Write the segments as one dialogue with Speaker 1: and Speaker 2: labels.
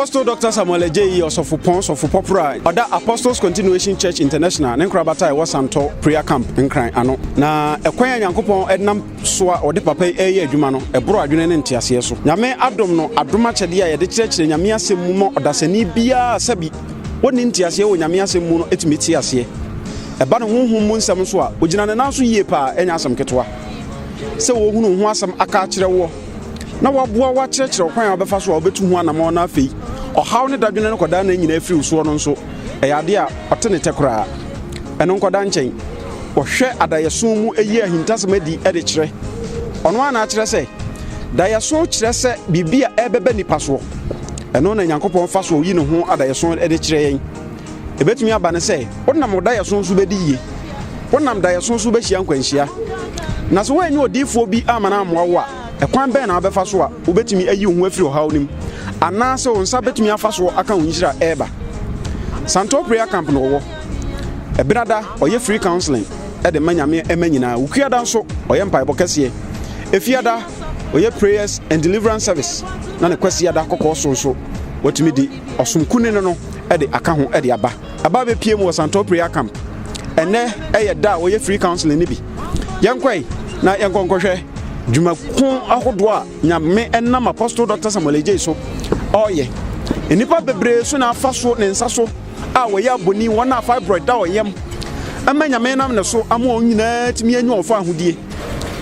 Speaker 1: Apostle Dr. Samuel Ejeyi Osofopon Sofopopra Oda Apostles Continuation Church International ne nkrabata e Santo prayer camp nkran ano na ekwan Nyankopon ednam soa ode papa eye adwuma no ebro adwene ne ntiase so nyame adom no adoma kyede a yede kyerɛkyerɛ nyame asɛm mu no odasani bia sabi woni ntiase wo nyame asɛm mu no etimi tiase eba no honhom mu nsɛm so a ogina ne nanso yie pa enya asɛm ketwa sɛ wo hunu ho asɛm aka kyerɛ wo na waboa wa kyerɛkyerɛ kwan a obefa so a obetu ho anamo na afei ɔhaw ne dadwene no koda na nyina afiri so no nso ɛyade a ɔte ne tekora ɛno nkoda nkyɛn ɔhwɛ adayeso mu eyi ahintasɛm adi ɛde kyerɛ ɔno ana kyerɛ sɛ dayeso kyerɛ sɛ bibia ɛbɛbɛ nipa so ɛno na Nyankopɔn fa so yi ne ho adayeso ɛde kyerɛ yɛn ebetumi aba ne sɛ wonam dayeso nso bɛdi yie wonam dayeso nso bɛhyia nkwanhyia na so wɔanyi odifo bi amana amoa wo a ekwan bɛn na abɛfa so a wobetumi ayi ho afiri ɔhaw nim ana sɛ wonsa betumi afa so aka ho nhira ɛba Santo prayer camp no wo ebinada ɔyɛ free counseling ɛde manyame emanyina ukuada nso ɔyɛ mpaebɔ kɛseɛ efiada ɔyɛ prayers and deliverance service na ne kwasiada kokɔ so nso watumi di ɔsomkune no ɛde aka ho ɛde aba be piem wɔ Santo prayer camp ɛnɛ ɛyɛ da ɔyɛ free counseling ni bi yɛnkwai na yɛnkonkɔhwɛ dwumakun ahodo a nyame enam Apostle Dr. Samuel Ejeyi so oyɛ enipa bebre so na afa so ne nsa so a wɔyɛ aboni wɔna fibroid da oyɛm ama nyame nam ne so ama onyina timi anyu ɔfa ahodie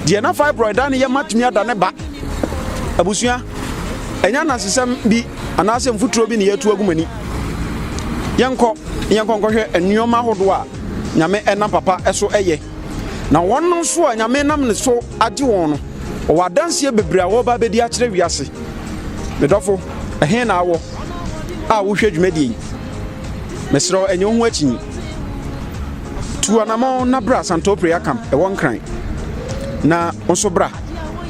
Speaker 1: de na fibroid da ne yɛ matumi ada ne ba abusua enya na sesem bi anase mfuturo bi ne yɛtu agumani yɛnkɔhwɛ enuoma ahodo a nyame enam papa ɛso ɛyɛ na wɔn so a nyame nam ne so agye wɔn no wadansie bebre a wo ba bedi akyerɛ wiase medɔfo ɛhe na awɔ a wo hwɛ dwumadie mesrɛ enyo ho akyi tuanamo na bra Santo prayer camp ɛwɔ nkran na onso bra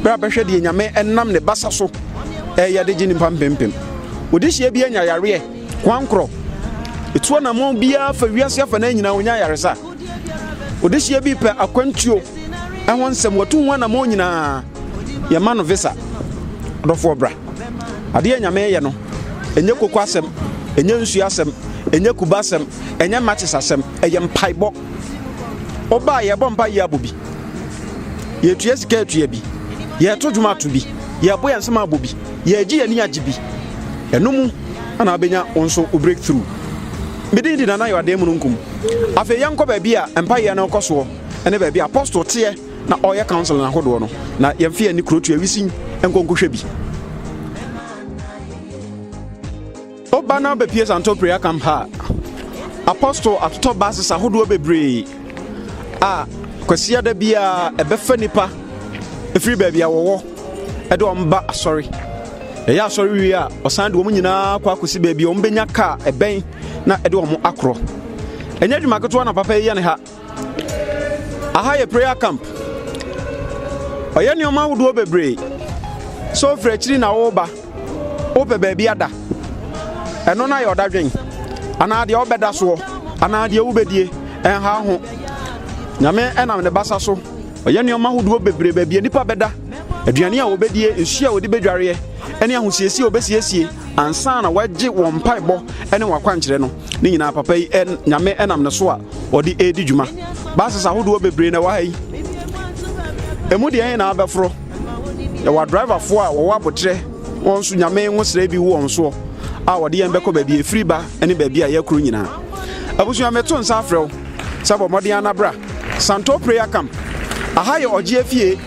Speaker 1: bɛhwɛ de nyame ɛnam ne basa so ɛyɛ de gini pampempem wodi hye bia nya yare kwankrɔ tuanamo bia fa wiase afa na nyina wonya yaresa wodi hye bi pɛ akwantuo ɛho nsɛm watu ho na mo nyina yɛma no visa dɔfo bra adeɛ nyame yɛ no enye koko asɛm enye nsu asɛm enye kuba asɛm enye matches asɛm ɛyɛ mpaibɔ oba yɛbɔ mpa yɛ abobi yɛtua sika atua bi yɛto dwuma to bi yɛbɔ yɛn nsɛm abobi yɛgye yɛni agye bi ɛno mu ana abenya onso breakthrough medin di nana yɛ ade mu nkum afei yɛnkɔ baabi a mpa yɛ na ɔkɔ so ɛne baabi apostle teɛ na ɔyɛ council na hodo no na yɛmfe ani krotu awisin enkonkohwɛ bi oba na bepie Santo prayer camp ha apostle atoto basis ahodo bebre a kwasia da bia ɛbɛfa nipa efiri baabi a wɔwɔ ɛde ɔmba asɔre ɛyɛ asɔre wi a ɔsan de wɔn nyinaa kɔ akosi baabi wɔn benya ka ɛbɛn na ɛde wɔn akorɔ ɛnyɛ dwuma ketewa na papa yɛ ne ha aha yɛ prayer camp ɔyɛ ne ɔma ahodo bebre so frɛkyiri na woba wopɛ baabi ada ɛno na yɛ ɔdadwen ana deɛ wobɛda soɔ ana deɛ wobɛdie ɛnha ho nyame ɛnam ne basa so ɔyɛ ne ɔma ahodo bebre baabi nipa bɛda aduane a wobɛdie nsu a wode bɛdwareɛ ɛne ahosiesie wobɛsiesie ansa na wagye wɔn mpaebɔ ɛne wakwankyerɛ no ne nyinaa papa yi nyame ɛnam ne so a ɔde edi dwuma basis ahodo bebre na waha yi emu deɛ na abɛforo yɛwɔ driver fo a wɔwɔ abotrɛ wɔn nso nyame ho srɛ bi wɔn so a wɔde yɛn bɛkɔ baabi efiri ba ɛne baabi a yɛkoro nyinaa abusua meto nsa afrɛw sabo mɔden anabra Santo prayer camp aha yɛ ɔgye afie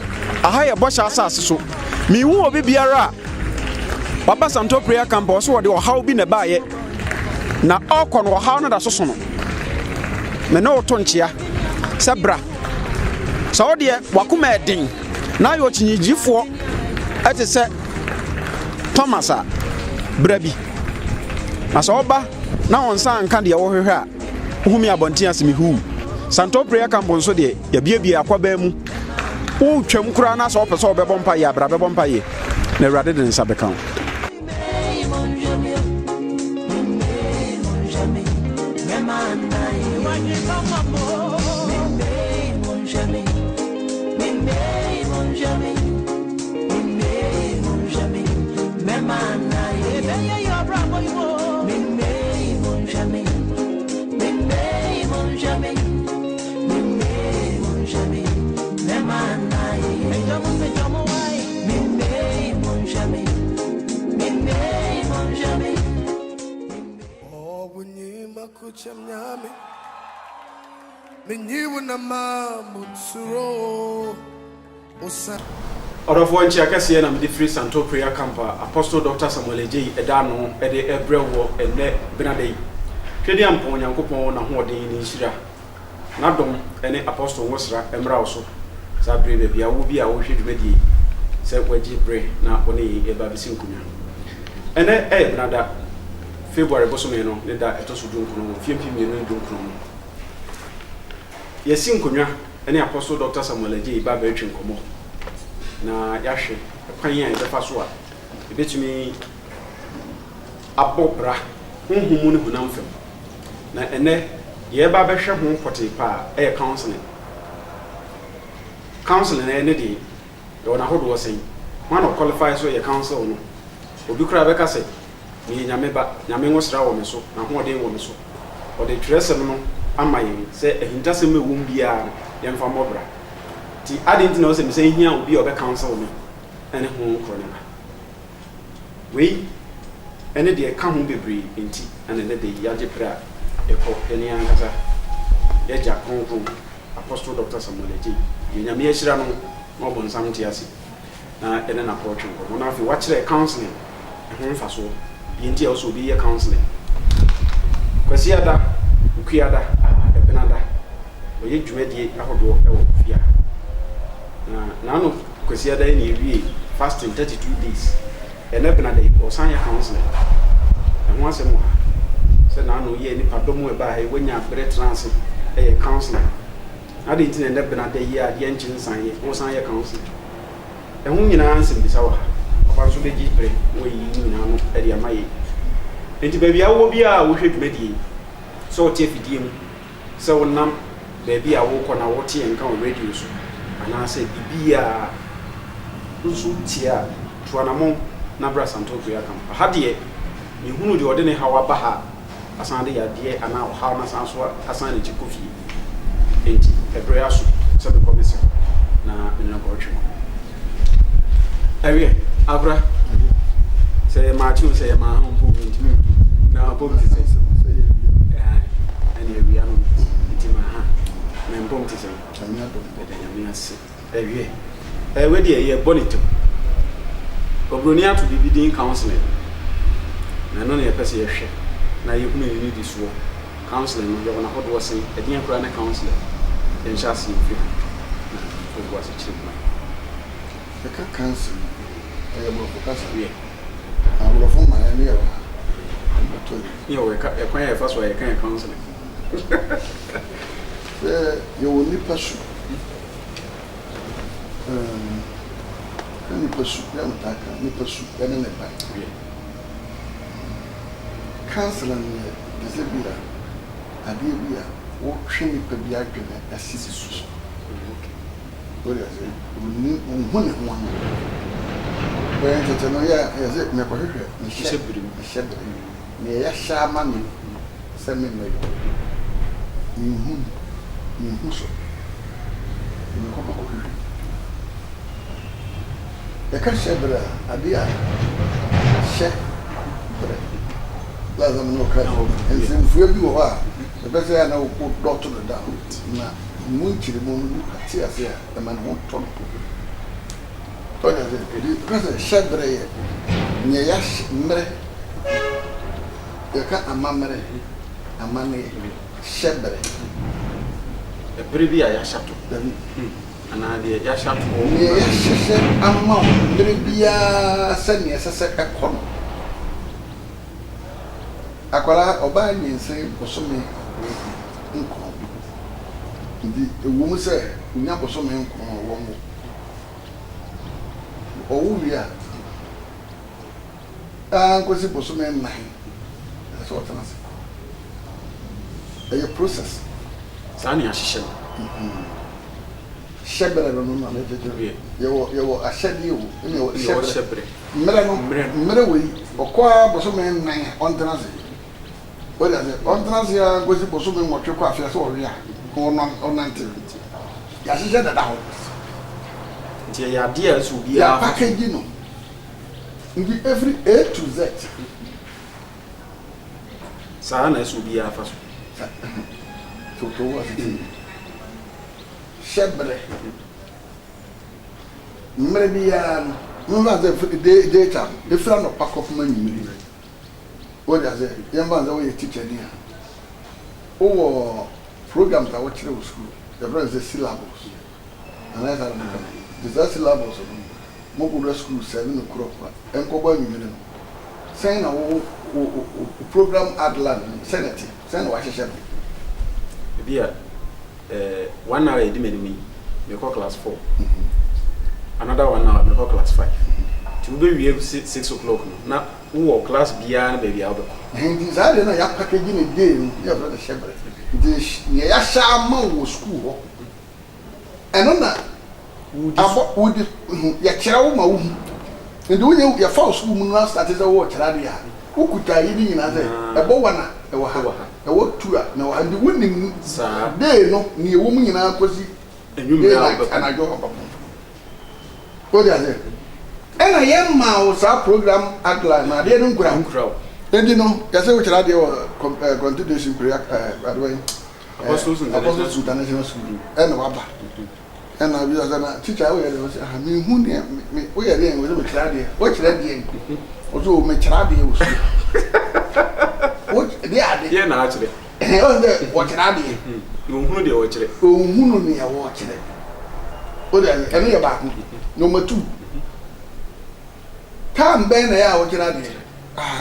Speaker 1: aha yɛ bɔhyɛ asase so mihu obi biara waba Santo prayer camp ɔso wɔde ɔhaw bi na baayɛ na ɔkɔ no ɔhaw no da so no me ne ɔto nkyea sɛ bra sɛ ɔdeɛ wakoma ɛden na yɛ ɔkyinyigifoɔ ɛte sɛ Thomas a bra bi na sɛ ɔba na ɔnsa nka deɛ wɔhwehwɛ a wohumi abɔnten asɛm hu Santo prayer camp nso deɛ yɛbiebie akwabaa mu wotwam koraa na sɛ ɔpɛ sɛ ɔbɛbɔ mpa yɛ abra bɛbɔ mpa yɛ na Awurade de nsa bɛka wo
Speaker 2: Memana,
Speaker 1: Orofo nchi akese na mede free Santo Prayer Camp Apostle Dr. Samuel Ejei edano ede ebrewo ene benadei twedi ampon Nyankopon na hoɔden ni nhira na dom ene Apostle Wosra emra oso sa brebe bia wo bia wo hwedwumadi se wagi bre na woni eba besi nkunya ene benada February bosome no ne da etoso dunkuno fiempi mienu dunkuno yesi nkunya ene Apostle Dr. Samuel Ejei ba ba etwe nkomo na yahwe kwan ya ebefa so a ebetumi abobra honhum ne hunam fam na ene ye ba behwe ho kote pa counseling na ene de ye wona hodo wosen one of qualify so ye counsel no obi kura be ka se me nyame ba nyame ngosra wo me so na ho de wo me so o de tresem no amaye se ehintasem e wom bia ye mfa mobra ti adenti na o se me se hia obi obe counsel me ene ho kroneba we ene de ka ho bebre enti ene ne de yaje pra eko ene ankasa yaja kronkron Apostle Dr. Samuel Ejei nyame yeshira no no bon samti ase na ene na approach ko na afi wa kire counseling ho mfa so yenti also be ye counseling kwasi ada ukuada ebenada oye dwumadie ahodo ewo fia na no kwasi ada ni ewie fasting 32 days ene benada o san ye counseling ho asem ha se na no ye ni padomo e ba ha wonya bre trance counseling ade intine ene benada ye ade enchin san ye o san ye counseling e ho nyina ansem bisa wa kwa so beji bre wo yi nyina no e de amaye enti ba bia wo bia wo hwedwumadie so tie fidie mu se wonam ba bia wo kɔ na wo tie nka o radio so ana se bibia nso tia tuanamo na bra Santo Prayer Camp ha de me hunu de ode ne hawa ba ha asan de ya de ana o ha na san so asan ne chikofi enti ebrea so se be komese na me na ko twa awie abra se ma chi se ma ho ntimi na bom ti se ani awia no ntimi ha me bom ti se anya do de nyame ase awie we de ye bonito obroni atu bibidin counseling na no ne pese ye hwe na ye hunu ni di so counseling no ye wona hodo sen edin akura na counseling en chasi fi na was a chip na
Speaker 2: the counseling I am focus here I will form my area
Speaker 1: you we can first way can counseling
Speaker 2: you will need pursue ni pursue ya mtaka ni pursue ya nene pa counseling ni desebira ade bia wo hwe ni pa bia dwene asisi so ori ase ni hone ho an when tete no ya se me ko hwehwe ni shebiri ni ya shama ni se me me ni hu so ni ko ko hwehwe e ka shebira adia she bre la za no ka en se mfue bi wo ha e be se ya na wo dot no down na munchiri mo ati ase e man ho to to ya de because shebira ye nye ya mre e ka amamre amane shebira
Speaker 1: e previa ya shato ana de ya shato
Speaker 2: nye ya sheshe amma previa sani esese ekono akwala oba nyense bosome nko ndi ewum se unya bosome nko wo mo owuria nkosi bosome nine that's what I'm saying a process
Speaker 1: sani ahihye
Speaker 2: shebere no no na jeje yewo ahede wo ene wo shebere mre we okwa bosome nine on transit ola se on transit ya nkosi bosome nwotwe kwa afia so owia onante ya jeje da ho
Speaker 1: nti ya dia so bia
Speaker 2: ya package no every A to Z
Speaker 1: sa na so bia fa so
Speaker 2: to was it shebre maybe no data the friend of pack of money what does it young man the teacher there programs I watch in school the brother is syllabus and I said the syllabus Mokuda school 7 o'clock and Koba you saying a program Adlan Senate send Washington.
Speaker 1: Be 1 hour me call class 4. Another 1 hour me call class 5. To be 6 o'clock now who class beyond baby album.
Speaker 2: And these are the packaging again, you have the shepherd. This Yasha school. And on that would ya kyerɛ wo ma and when you fall school no start is a watch radio who could tie in as a bowana a what two no and the winning day no near woman in our cozy and you and I go up. What is it? And I am mouse our program at line I didn't ground crowd and you know that's what radio continuation prayer by the way Apostles International School and Waba. And I was a teacher. I mean, who me? We are there with a trade. What's that? Also, my trade was what they are. Yeah, naturally. What's that? You watch it. Oh, who me? I watch it. What are any about number 2? Come, Ben, I watch it.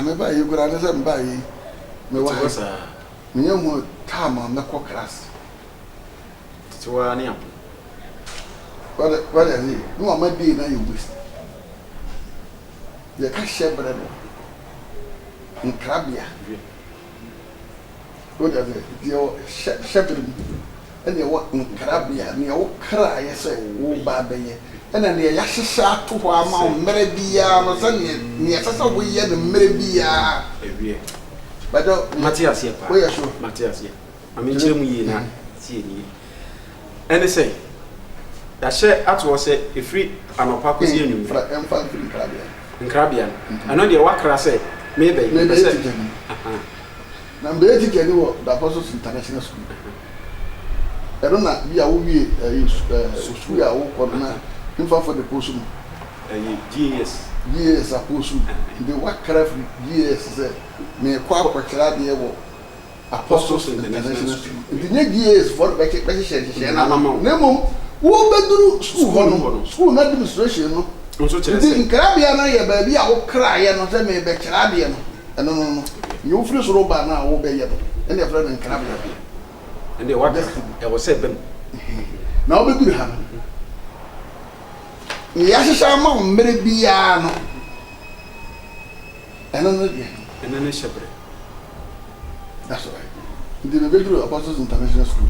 Speaker 2: Maybe you could understand by me. Was me young time on the class. To an what is it? No, I might be now you wish. You can't share bread in Crabia. What is it? Your shepherd and your work in Crabia, and your cry, I say, oh, baby. And then the Yasha to our mount, Meribia, or something, near such a way, and Meribia. But Matthias, we are sure, Matthias, I mean, Jimmy, see me. And they say, I share at was a free and a pack in Crabian. I know the worker say, maybe. Number 80 can do the Apostles International School. I don't know, we are school for the possum. Yes, a possum. The work carefully, yes, may quite what Apostles International School. The next years for the vacation. Who bedroom school not demonstration no. In Caribbean na baby I will cry and say me be Caribbean. No. You free so roba na wo be yet. And the friend in Caribbean. And the what I was said them. Now be good ha. Ni yasha ma mmere bia no. No dia. And then shepherd. That's right. The bedroom Apostles International School.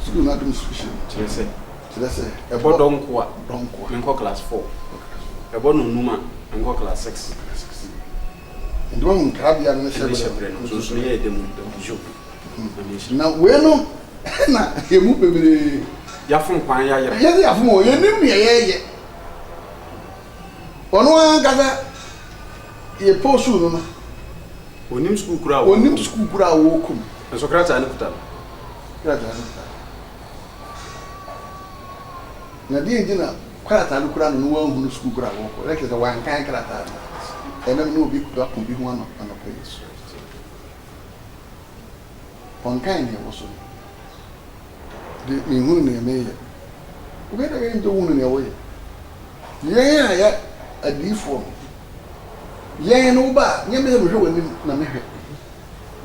Speaker 2: School not demonstration. Let's say a bodon class 4. A bodon numa and go class 6. And one Caribbean and so yeah, the now, well, no, you move me. Yafun Paya, yes, more, you knew me. On one gather a post when him school crowd, walk. And Socrates, I looked up. Na di engina kwata lu kura no wan hunu school kura wo like the one kan krata and then no bi ku akon bi hu ano place on kan ne wo so de mi hunu ne me ye ku be da nto hunu ne wo ye ya adifo ye no ba nye me hwe wani na me hwe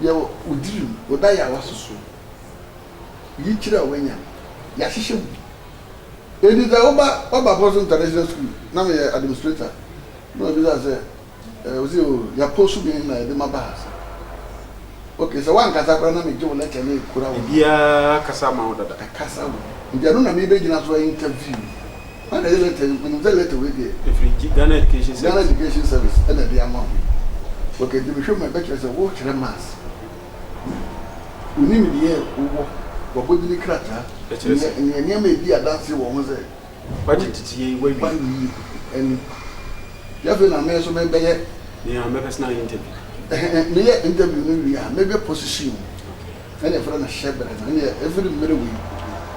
Speaker 2: ye udiri odaya wasoso yi kira wanya ya hihye it is Oba Apostles International School. Now we are administrator. No, because was you supposed to be in the Mabas. Okay, so one Casabana make you let me Kura. Yeah, Casama or Casa. They don't have maybe enough for interview. When they let away the Ghana Education Service and the amount. Okay, the show my better as a watch the mass. We need the year but what did you crack? And you may be a dancing woman. But it's ye way by me and you have been a man so maybe yeah, maybe it's not interview. Maybe a position. ɛna ɛfrɛ no hyɛbrɛ no ɛne ɛfiri mmerɛ wei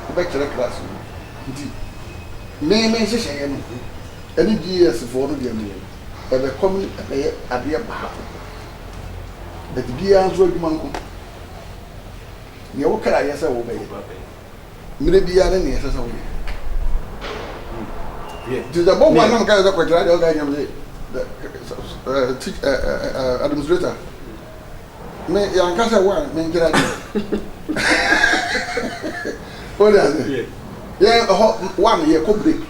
Speaker 2: wobɛkyerɛ class nti me nhyehyɛeɛ no ɛne gs foɔ no deɛ no ɛbɛkɔm ɛbɛyɛ adeɛ baako bɛti biara nso adwuma nko neɛ wokra yɛ sɛ wobɛyɛ mmerɛ biara ne neɛ ɛsɛ sɛ woyɛ nti sɛ bɔboa nam ka yɛ sɛ kɔkyerɛ deɛ woka nyam sɛ administrator me yanka sɛ wa menkyerɛ deɛ wode ase yɛ ɛhɔ one yɛkɔ break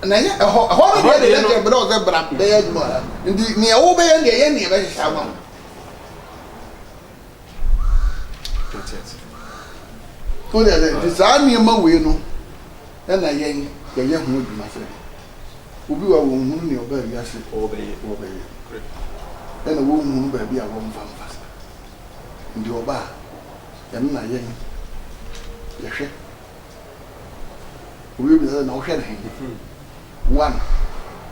Speaker 2: na nyɛ ɛhɔ no deɛ de yɛkyɛ brɛ wo sɛ bra bɛyɛ adwuma nti neɛ wobɛyɛ deɛ yɛ neɛ bɛhyehyɛ ama wo wode ase nti saa nneɛma wei no ɛna yɛyɛ ho adwuma sɛ obi wa wɔnhunu ne ɔbaa wiase wɔbɛyɛ ɛna wɔnhunu baabi a wɔmfa mfa sa nti ɔbaa ɛno na yɛhwɛ obi bi sɛ na wohwɛ ne he one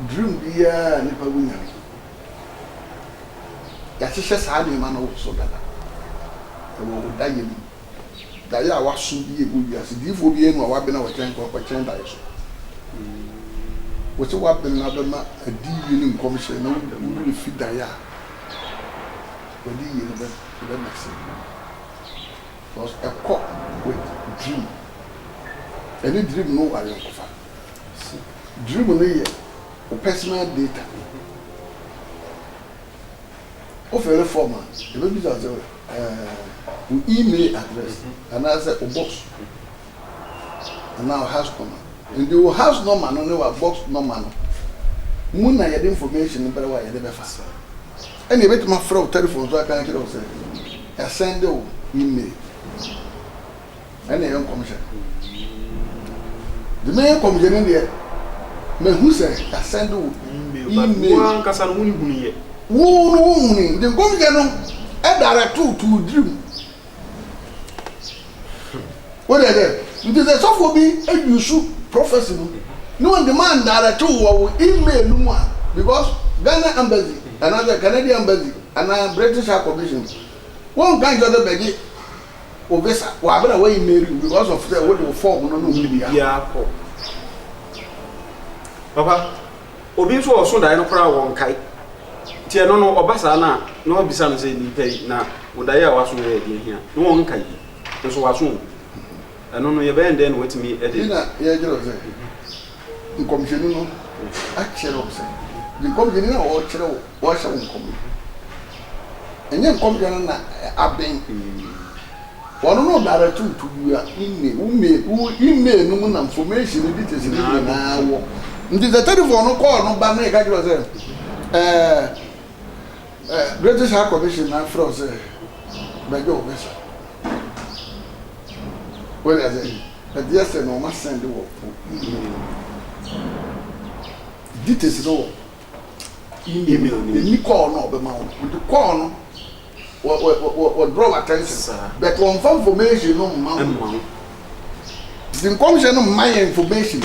Speaker 2: dream biara nipa wunyare yɛahyehyɛ saa nneɛma no wo so dada ɛwɔ wo da yɛ mu daeɛ a waso bi ɛgu wiase diifoɔ bi anu a wabena wɔkyɛn daeɛ so wɔsɛ wabena na bɛma adiyi ne nkɔmhyɛ na wowurɛ fi daeɛ a wɔde yie no bɛmɛse because ɛkɔ with dream ɛne dream no ware nkɔfa dream no yɛ wo personal data wofɛre form a ɛbɛbisa sɛ wo email address anaasɛ wo box anaa wo house number nti wo house number no ne wa box number no mu na yɛde information no bɛrɛ wa yɛde bɛfa ɛne yɛbɛtumi afrɛ wo telephone so aka kyerɛ wo sɛ yɛsɛnde wo email ɛne yɛ nkɔmhyɛ de mɛyɛ nkɔmhyɛ no deɛ mahu sɛ yɛsɛnde wo email
Speaker 3: wankasa no wonhunu yɛ
Speaker 2: wo no wohunu nti nkɔmhyɛ no ɛdare to dream wode dɛ nti sɛ sɔfoɔ bi adusu prophecy no ne wɔn demand dare to wɔ wo email no mu a because Ghana embassy another Canadian embassy and British High Commission won't kind of the beggy or visa or abena way email because of the what form no
Speaker 3: yeah papa obi so oso dai no kra won kai tie no obasa na no bisa no say ni pay na wodai a waso ye die hia no won kai so waso eno no ye be ende no wetimi e de
Speaker 2: na ye jero say commission no actually say the commission na o kire o hye won commission enye commission na aben wono no dare to you email no mu na information details na wo ndi the telephone no call no ba na ka jiro say British High Commission na from say bejo officer well as but yes no ma send wo details no email ni call no be ma wo the call no what draw attention but one information no ma the commission no my information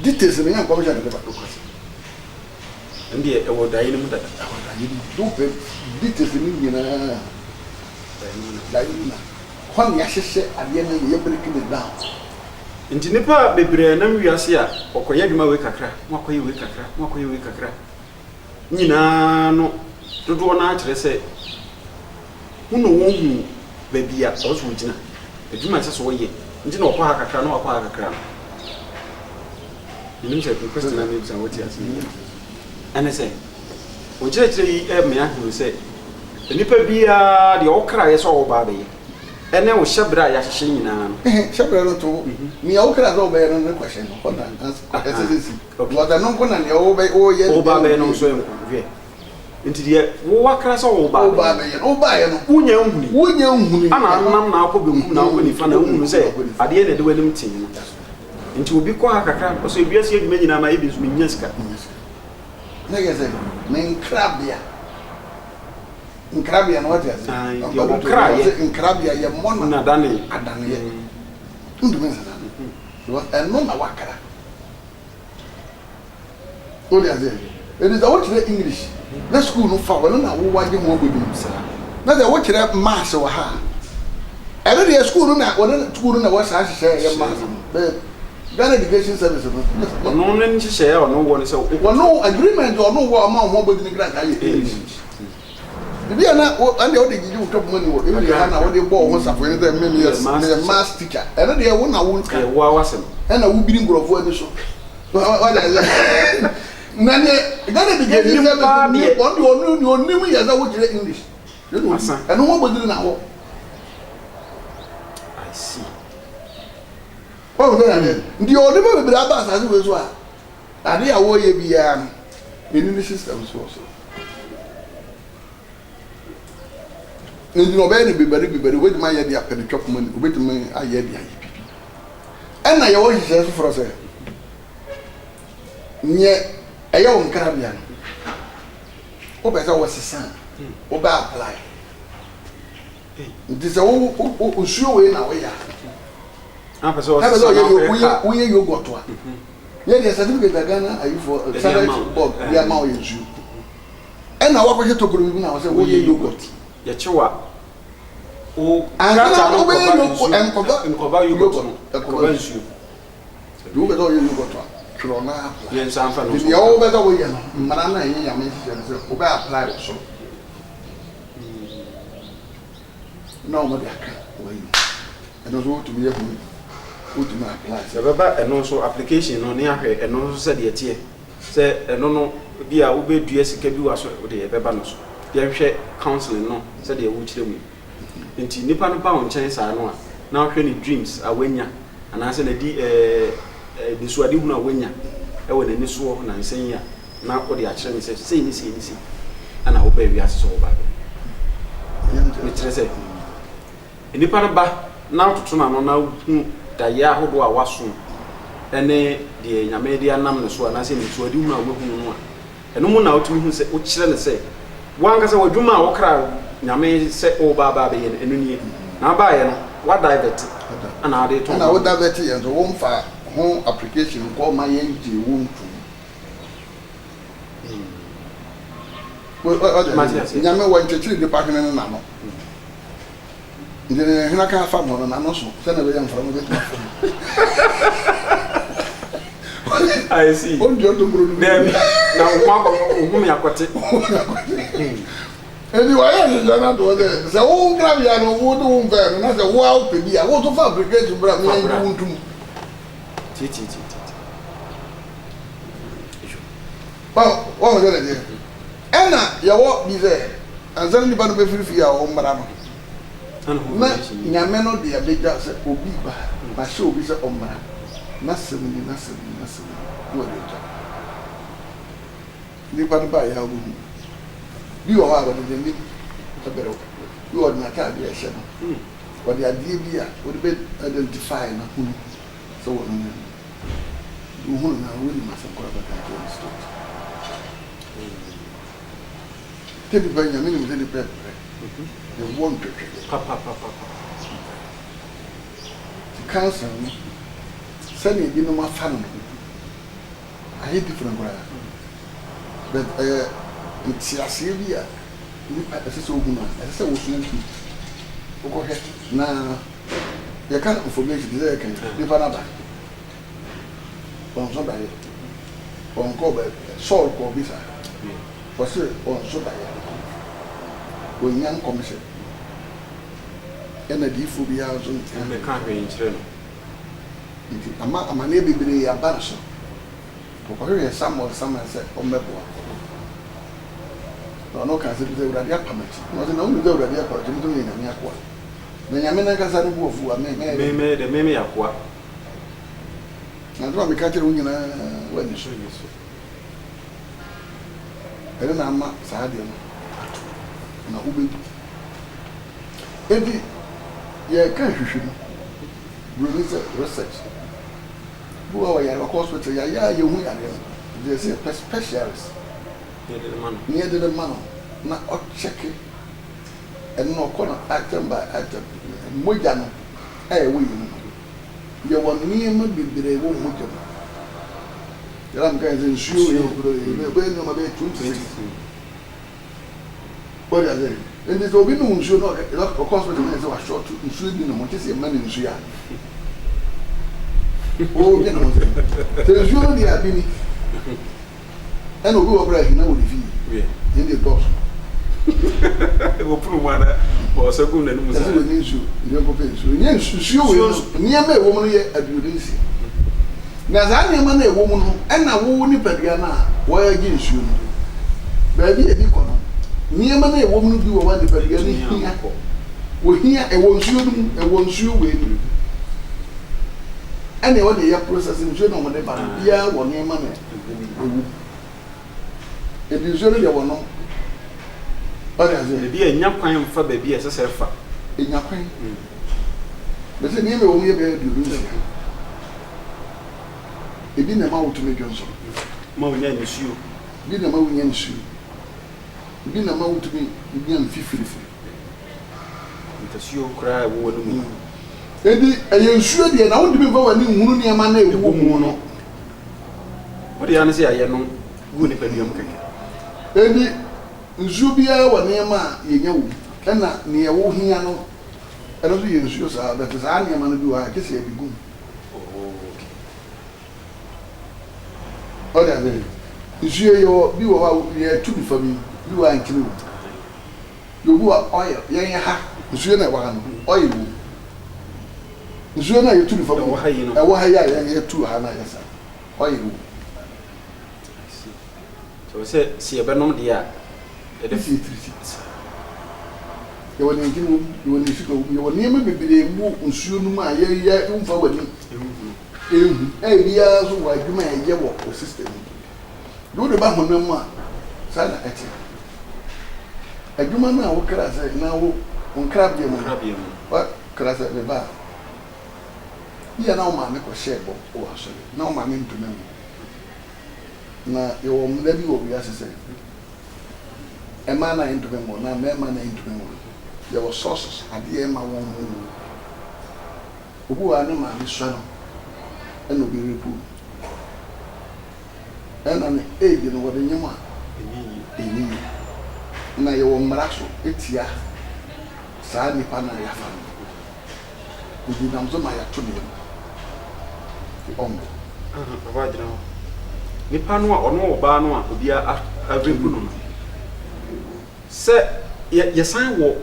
Speaker 2: details no yan commission de ba
Speaker 3: ndi e wo dai ni mu dada
Speaker 2: do pe details ni nyina dai na kwam ya hyehye ade na ye break it down
Speaker 3: nti nipa bebre na wiase a okoye dwuma we kakra makoye we kakra nyina no dodo na akere se huno wonhu babia so so gyina adwuma se so woye nti na okwa kakra na okwa kakra ni nche question na me bisa woti ase ane se o kyerɛkyerɛ yi me ahuru sɛ nipa bia de okra yɛ sɛ wo ba be ene wo hyɛbra ya hyehye nyinaa no
Speaker 2: hyɛbra no to me okra sɛ wo ba no ne question no kɔda SSC wo da no kɔna ne wo ba wo yɛ
Speaker 3: wo ba be no so enko hwɛ nti de wo wakra sɛ wo ba
Speaker 2: be wo ba yɛ no
Speaker 3: wonya nhuni ana nam na akɔ benkum na akɔ nifa na nhunu sɛ ade ne de wanim tin no nti obi kɔ ha kakra so ebi asie adwuma nyinaa ma ebi so nya sika
Speaker 2: na yɛ sɛ men nkrabia no what yɛ nkrabia yɛ mona
Speaker 3: na dane
Speaker 2: yɛ ndumi sana no ɛno na wakra o de aze it is what the English na school no fa wɔn na wo waje mo obodo sa na de wo kire mass wo ha ebe de school na wo sa hyehyɛ ye mass be Ghana Education Service
Speaker 3: no no nhyehyɛ ya no wo ne sɛ
Speaker 2: no agreement or no wo ma wo bodi ni grant aye bibi na ande wo de gigi wo top money wo e ha na wo de bɔ wo safo ne sɛ me yes mass teacher ebe de wo na wo nka
Speaker 3: wo awasem
Speaker 2: na wo biri ngrofo ani so na ne Ghana Education Service ni onim ya za wo kire English eno wo bodi na wo
Speaker 3: I see.
Speaker 2: Oh, ndi o de be be aba asase we so a ade a wo ye bia eni system so so ndi no be ni bibari we ma ye dia pede chop money obetumi aye dia ye pipi ena ye wo hise so for say nye eye wo nkara bia no o be say wo sesan o ba apply ndi say o suo we na we ya we yogurt wa ye the certificate Ghana are you for salary board we are now issue and na wa ko tokoro bi na wa say we yogurt
Speaker 3: ye chewa o
Speaker 2: kata no ko
Speaker 3: enkoba yogurt enkoba nsu
Speaker 2: you be do yogurt wa tro na
Speaker 3: ye nsanfa no
Speaker 2: so ye o be do we ye no mara na ye ya me say o be apply so no mo de aka we and also to me ultima apply
Speaker 3: se baba eno so application no ne ahwe eno so se de tie se eno no bi a wo be dua sika bi wa so de ye beba no so ye hwe counseling no se de wo kire mu nti nipa no ba won chen sa no a na hwe ni dreams awanya ana se na di de so ade hu na awanya e wo na ni so na nsen ya na wo de a kire ni se ni ana wo ba wi ase so wo ba ni kire se nipa no ba na tutu na no na hu da ya hodo a waso ene de nyame de anam ne so na se ni so adi hu na wo hu no a eno mu na otumi hu se o kire ne se wanka se wadwuma a wo kra nyame se o ba be ye eno nie na ba ye no wa divert ana ade to
Speaker 2: na wo divert ye so wo mfa ho application ko ma ye nje wo ntu nyame wa nchechiri department na no ndene hina ka fa mo na no so se na be yam fra mo be to
Speaker 3: I see
Speaker 2: on jo to bro
Speaker 3: dem na kwa ko hu ya kote
Speaker 2: eni wa ya ni na do de se wo grab ya no wo do mfa na se wo out pe bia wo to fabricate bra me ndu ntum
Speaker 3: ti
Speaker 2: wa mo de de ena ya wo bi ze anzan ni ba no be free ya o mra no na nyame no de abeja se obi ba se obi se omra na semni wo de ja ni pa ba ya wo bi wo ha ba de ni tabero bi wo na ka bi ehye no wo de adie bi a wo de be identify na hu so wo no wo hu na wo ni masa ko ba ka ko stop tebi ba nyame ni mo de pe the one to
Speaker 3: papa
Speaker 2: the council send you no ma fan I hate different brother but it's a severe ni pa se so huna se wo sun ki o ko he na ya kan information dey kan ni fa na ba on so ba ye on ko ba so ko bi sa for sure on so ba ye o nyan commission ena di fu bia zo
Speaker 3: me ka hwe nchire no
Speaker 2: nti ama ne bibire ya bar so ko hwe Samuel se o meboa no ka se bize urade apamati no se na unu de urade apamati mto ni nyame akwa na nyame na kasa no bu ofu
Speaker 3: me yakwa
Speaker 2: na ndo me ka kire unyina wani so yeso ele na ama saade no na ubedu ebi ye kan hwehwe no bronze research buwa wa ya hospital ya ye hu ya they say specialist
Speaker 3: ye
Speaker 2: de man na o check and no corner item by item moja no we you ye won ni ma bibire wo moja no ya am kan nsuo ye bro be no ma be 26 What is it? And there's obi no nsuo no a lot of hospital na say wa short nsuo bi no mo tese e ma ne nsuo ya. Oh, bi no say. So nsuo no dey abi ni. And obi wo bra hi na wo di fi.
Speaker 3: Yeah.
Speaker 2: In the boss.
Speaker 3: Wo puru mana o se gu na nu musa.
Speaker 2: That's what nsuo. Ndi ko pe nsuo. Nye nsuo we no. Niam e wo mo no ye abiodinsi. Na za niam na e wo mo no e na wo ni padua na wo ya gi nsuo no. Ba bi e bi ko no. Niam na e wo mo no bi wo wa ni padua ni hia. Wo hia e wo nsuo dum e wo nsuo we no. Ene wo de ya processing nsuo no mo de ba bia wo niam na ewu. E bi nsuo no de wo no. Ora ze
Speaker 3: bi enya kwan mfa ba bi ese se fa.
Speaker 2: Enya kwan. Bese niam e wo mo ye be du du. Ebi na ma wo to me dwonso.
Speaker 3: Ma wo nya nsuo.
Speaker 2: Bi na ma wo nya nsuo. Bi na ma wo to me nya mfifirifi.
Speaker 3: Ntasuo kra wo no mu.
Speaker 2: Edi eye nsuo de na wo de me fa wani hunu ne ma na ewu mu no.
Speaker 3: Wo de ya ne se aye no gu ne paduam keke.
Speaker 2: Edi nsuo bia wo ne ma ye nya wo. Na ne wo hia no. Eno so ye nsuo sa da sa ne ma no bi wa kese bi gu. Ora de nsuo yo bi wo wa ye tu bi fa bi wa nkini wo. Yo bu wa oil ye ha nsuo na wa no oil wo. Nsuo na ye tu bi fa bi
Speaker 3: wa ha yi no.
Speaker 2: E wa ha ya ye tu ha na ya sa. Oil wo.
Speaker 3: So se e be nom de a e de
Speaker 2: Fi triti. Yo woni nkini wo yo woni fika wo yo woni ma bebere mu nsuo no ma ye mfa wani. Bia so wa adwuma ye wo system. Do de ba honam a sa na eti. Adwuma na wo kra se na wo nkra bia mu. Wa kra se be ba. Bia na wo ma me ko share bo wo aso. Na wo ma me ntuma mu. Na ye wo mda bi wo bia se. E ma na ntuma mu na me ma na ntuma mu. There were sources ade e ma wo mu. Obu wa na ma me so no. And will be removed. And an aid in what in your mind. Now you will marasso, it's ya. Sani Pana Yafan. We did not so my attorney. The ombre.
Speaker 3: Provide now. The panwa or no banwa will be a rebuno. Sir, your sign walk.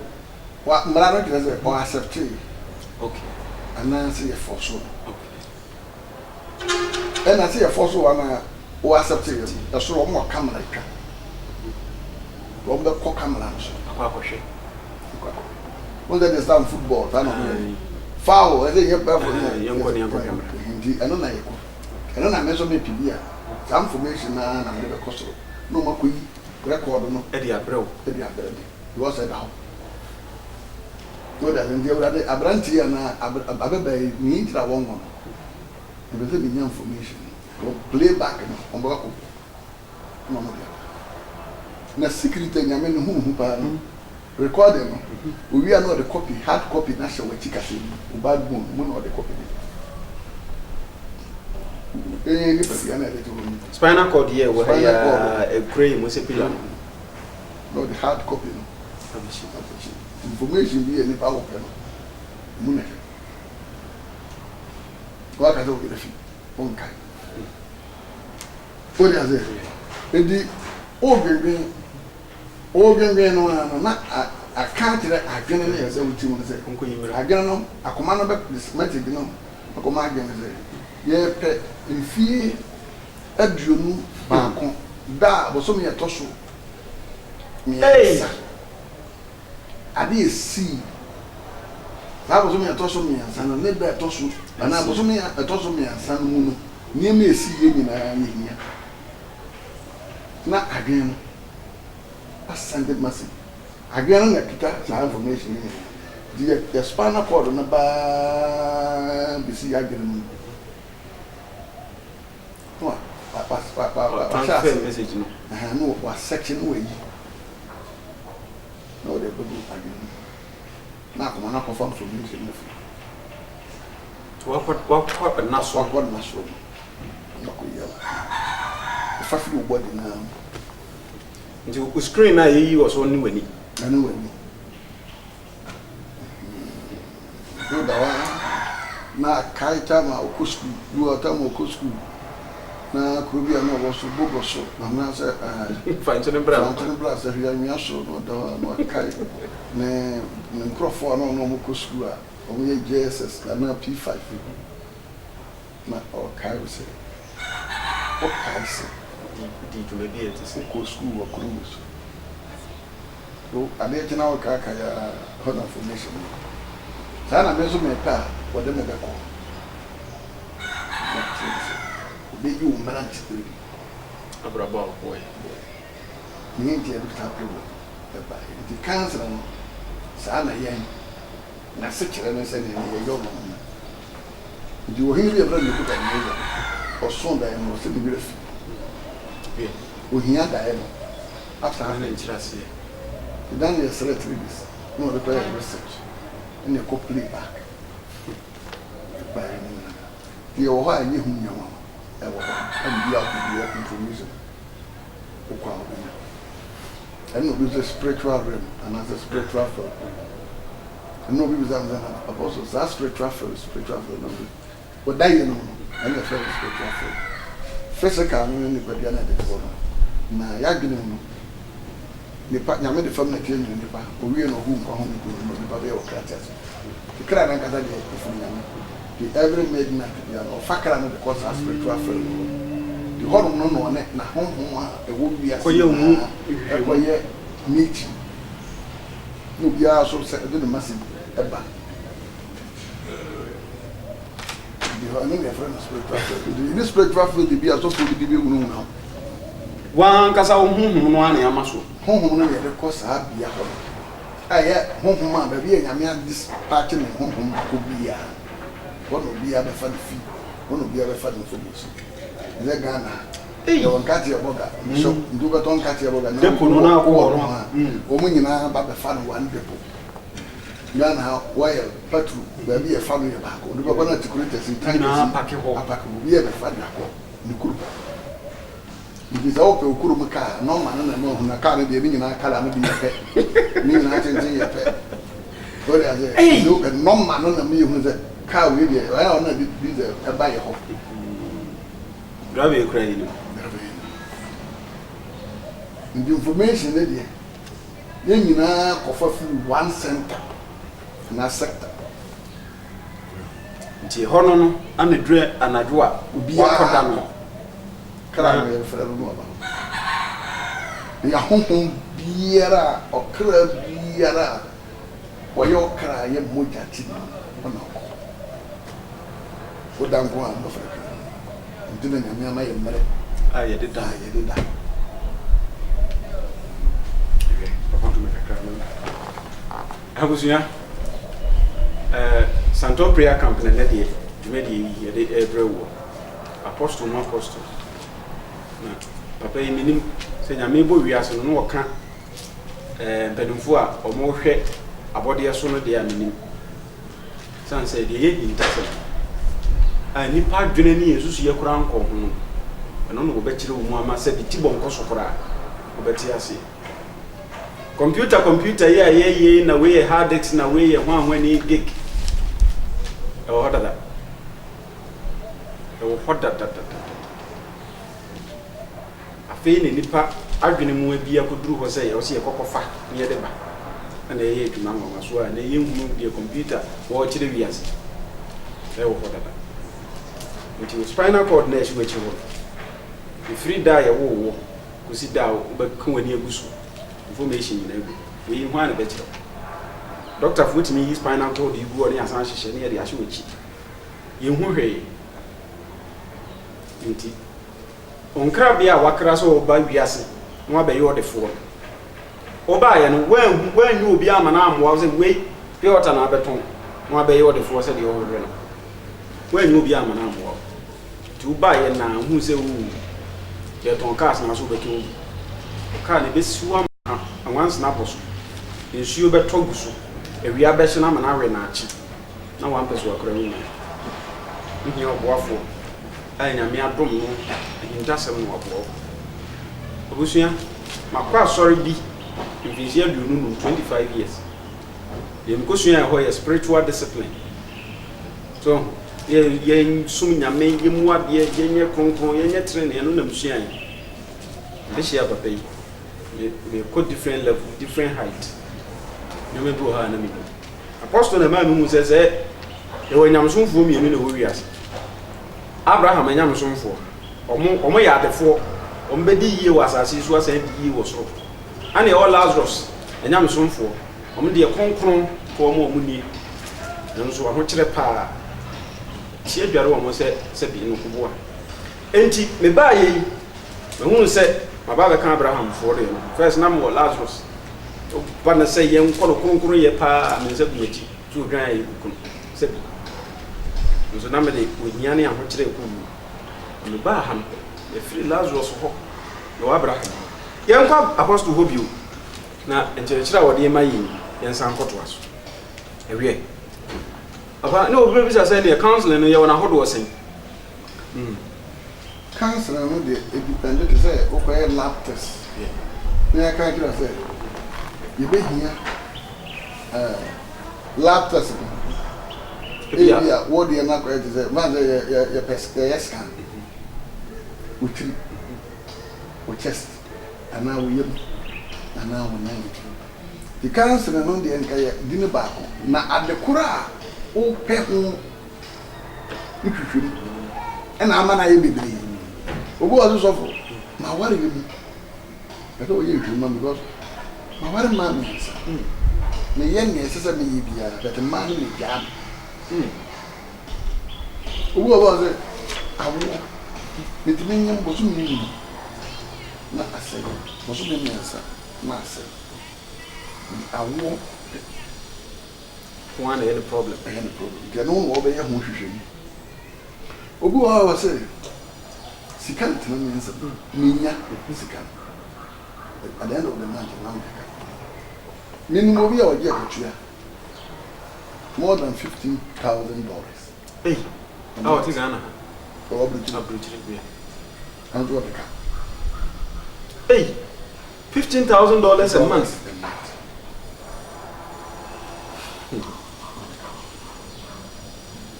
Speaker 2: What Marana does it or accept tea.
Speaker 3: Okay.
Speaker 2: And then see a force. And I see a force one who accepted the sort of more camera. From the cock camera. Well, that is down football. Foul, I think you're better. I don't know. I don't measure me PBA. Some information and I'm never cost. No more quick record. No, Eddie Abreu. Eddie Abreu. You was at home. Good, and the other Abranti and Ababe need that one. There is any information. Play back on Bako. Na secret and Yamen who recording. We are not the copy, hard copy, national chicken, bad moon or the copy.
Speaker 3: Spinal cord here, where a gray musipilla.
Speaker 2: No, the hard copy. Information be any power. Moon. What I don't get a fee. One kind. What is it? The organ, no, I can't let I can say what you want to say. I get no, I command back this magic, no, I command again. Ye pet in fear a dunu, Bancon, da was only a tosso. Hey, I did see. That was only a toss of me and son, and never a toss, and I was only a toss of me and son moon. Near me, see you in a year. Not again. I sent it massive. Again, I get some information. The spinal cord on the bar, be see again. What?
Speaker 3: Message.
Speaker 2: I know what section way. No, they could do again. Now, come on, I confirm from you.
Speaker 3: To what a national
Speaker 2: one mushroom. Not yellow. If I feel body now.
Speaker 3: To screen, I was only when
Speaker 2: anyway do da wa na kaita ma okusku do ata ma okusku na kubi ana wo so bogo so na se
Speaker 3: fanchene bra
Speaker 2: se ria nya so no da no kai ne microphone no mo okusku a o ye JSS na P5 na o kai se o kai se
Speaker 3: di to be it se
Speaker 2: okusku wo kurus so ade tina o ka ka ya honor formation sana mezo mepa wode me beko be you man tiri
Speaker 3: abraba boy
Speaker 2: ni nti edu ta problem eba it cancer no sana yen na se kire no se ne ye yo no di o hinri ebra ne ku ta ni o son da no se bi refi
Speaker 3: be
Speaker 2: o hiya da e no after
Speaker 3: na nchirase
Speaker 2: dan ye sele tribis no repair research and you play back by the Ohio and you and be out to be information. And no be a spiritual realm and as a spiritual film. And no be apostles that spiritual film. But that you know, and the spiritual film. Physical, anybody another. Now, Yagin. Nipa nyame de fam na tie nyu nipa owie no hu nkwa ho nipa be o kratas kra na kasa de ifun nyame the every midnight ya no fakra no because as spiritual friend the horn no ne na honhom a e wo bia
Speaker 3: koye mu
Speaker 2: e koye meet no bia so se de massive eba the horn no friend spiritual friend the spiritual friend bia so so de be unu na
Speaker 3: wan kasa honhom no ane amaso
Speaker 2: honhom no ye ko sa bia ho aye honhom a ba bia nyame dispatch ne honhom ko bia wono bia be fa fi wono bia be fa no fobus ze Ghana e won kati eboga so nduga ton kati eboga
Speaker 3: na depo no na ko ro
Speaker 2: o mu nyina ba be fa no one depo Ghana wire patru ba bia fa no ye ba ko nduga ko na tikurite sin tanki
Speaker 3: na apake
Speaker 2: bia be fa da ko ni kuru Ibiza ope ukuru mka no man na no na ka na de nyina kala no bi yepe ni na tenten yepe ori aze no man na me hu ze ka we de ya na bi ze e ba ye ho
Speaker 3: grave Ukraine
Speaker 2: the information de ye nyina kofa fu one center na sector
Speaker 3: nti hono no anadre anadwo a obi akoda no
Speaker 2: kra me frere no ba ya honhom biara okra biara woyo kra ye moja ti ona ko odanko a no frere ndina nyame ama ye mere
Speaker 3: aye de da papa to me kakra no abusuya Santo Prayer Camp na de dwumadi ye de ebrewo apostle na papa yi minim se nyame bo wiase no no woka mpanimfo a omo hwe abode so no de a minim san se de ye hintasem a nipa dwene ni yesusu ye kura nko ho no eno no be kire wo mu ama se biti bonko so kura obeti ase computer ye na we hard disk na we ye hwanhwani gig e wo hoda afei ne nipa adwene mu abia koduru ho sɛ yɛ kokofa ne yɛ de ba na yɛ adwuma ngoma so a na yɛ hunu de computer wo kyerɛ wiase ɛ wo hodada nti spinal cord na ɛhye wachi ho the free da yɛ wo kusi da wo ba kan wani agusu information nyina egu we yi hwan na be kyerɛ doctor fotimi yi spinal cord yi gu ɔne asan hyehyɛ ne yɛ de ahye wachi yɛ hu hwee nti onkra bia wakra so oba wiase no abaye odefo oba ye no wanyu obi ama na amwa se we piota na abeton no abaye odefo se de ohwe no wanyu obi ama na amwa ti uba ye na hu se wu ye ton cars na so beki obi ka ne besiwa anwanse na boso nsuo beto guso ewia be hye na ama na awe na achi na wan peso akra ni ni oboafo ai nyame adom no hintasem no abo obusua makwa sorry bi mfinhyia aduonu no 25 years yɛn kosua yɛ hɔ yɛ spiritual discipline so yɛn sum nyame yɛmu adeɛ yɛnyɛ kronkron yɛnyɛ trene yɛn no nam sua yɛn de hyia papa yi me kɔ different level different height nyame bi wɔ ha na me apostle na ma mu sɛ yɛwɔ nyamsomfoɔ mmienu na wɔ wiase Abraham nyamsomfoɔ ɔmo yɛ adefoɔ ɔmo bɛdi yie wɔ asase so asan di yie wɔ soro ana yɛwɔ Lazarus nyamsomfoɔ ɔmo deɛ kronkron fo ɔmo nie nso ɔho kyerɛ paa tie dware ɔmo sɛ bi no kuboa enti me baa yɛ yi me hunu sɛ maba bɛka Abraham foɔ de no first na mo wɔ Lazarus ba na sɛ yɛn kɔ no kronkron yɛ paa me sɛ bi akyi so dwan yɛ kuno sɛ bi nso na me de ohia ne aho kyerɛ ku me baa ha yɛfiri Lazarus hɔ na wɔ Abraham yɛn kɔ apostle hɔ bio na nkyerɛkyerɛ a wɔde ma yi yɛn san kɔtoa so ɛwiɛ aba ne obi bisa sɛ ne counseling no yɛ wɔ na hodo wɔsen
Speaker 2: counseling no de depend to say okɔyɛ lab test ne yɛ ka kira sɛ yɛbɛhia lab test ebia wo de na kɔyɛ sɛ man sɛ yɛ pɛsɛ scan wotiri wo chest ana wo yam ana wo nan the counseling no de nka yɛ dine baako na adekora a wo pɛ ho twitwim ɛna ama na yɛ bebree obi wɔ so sɔfo ma ware yɛ bi ɛsɛ wɔyɛ nhwima because ma ware ma mmiɛnsa na yɛ nea ɛsɛ sɛ meyɛ biara bɛte ma no megyaa no obi wɔ sɛ awoɔ metumi nyɛ mbɔso mmienu na asɛ mbɔso mmiɛnsa na asɛ awoɔ
Speaker 3: one the problem
Speaker 2: ke no wo be ye ho hwehwem obi wa sɛ sika ntena nyensa minya sika at the end of the month na meka minimum obi a wɔgye akatua more than $15,000
Speaker 3: hey oh ti Ghana
Speaker 2: o abruti
Speaker 3: bia
Speaker 2: anto wa beka
Speaker 3: hey $15,000 a month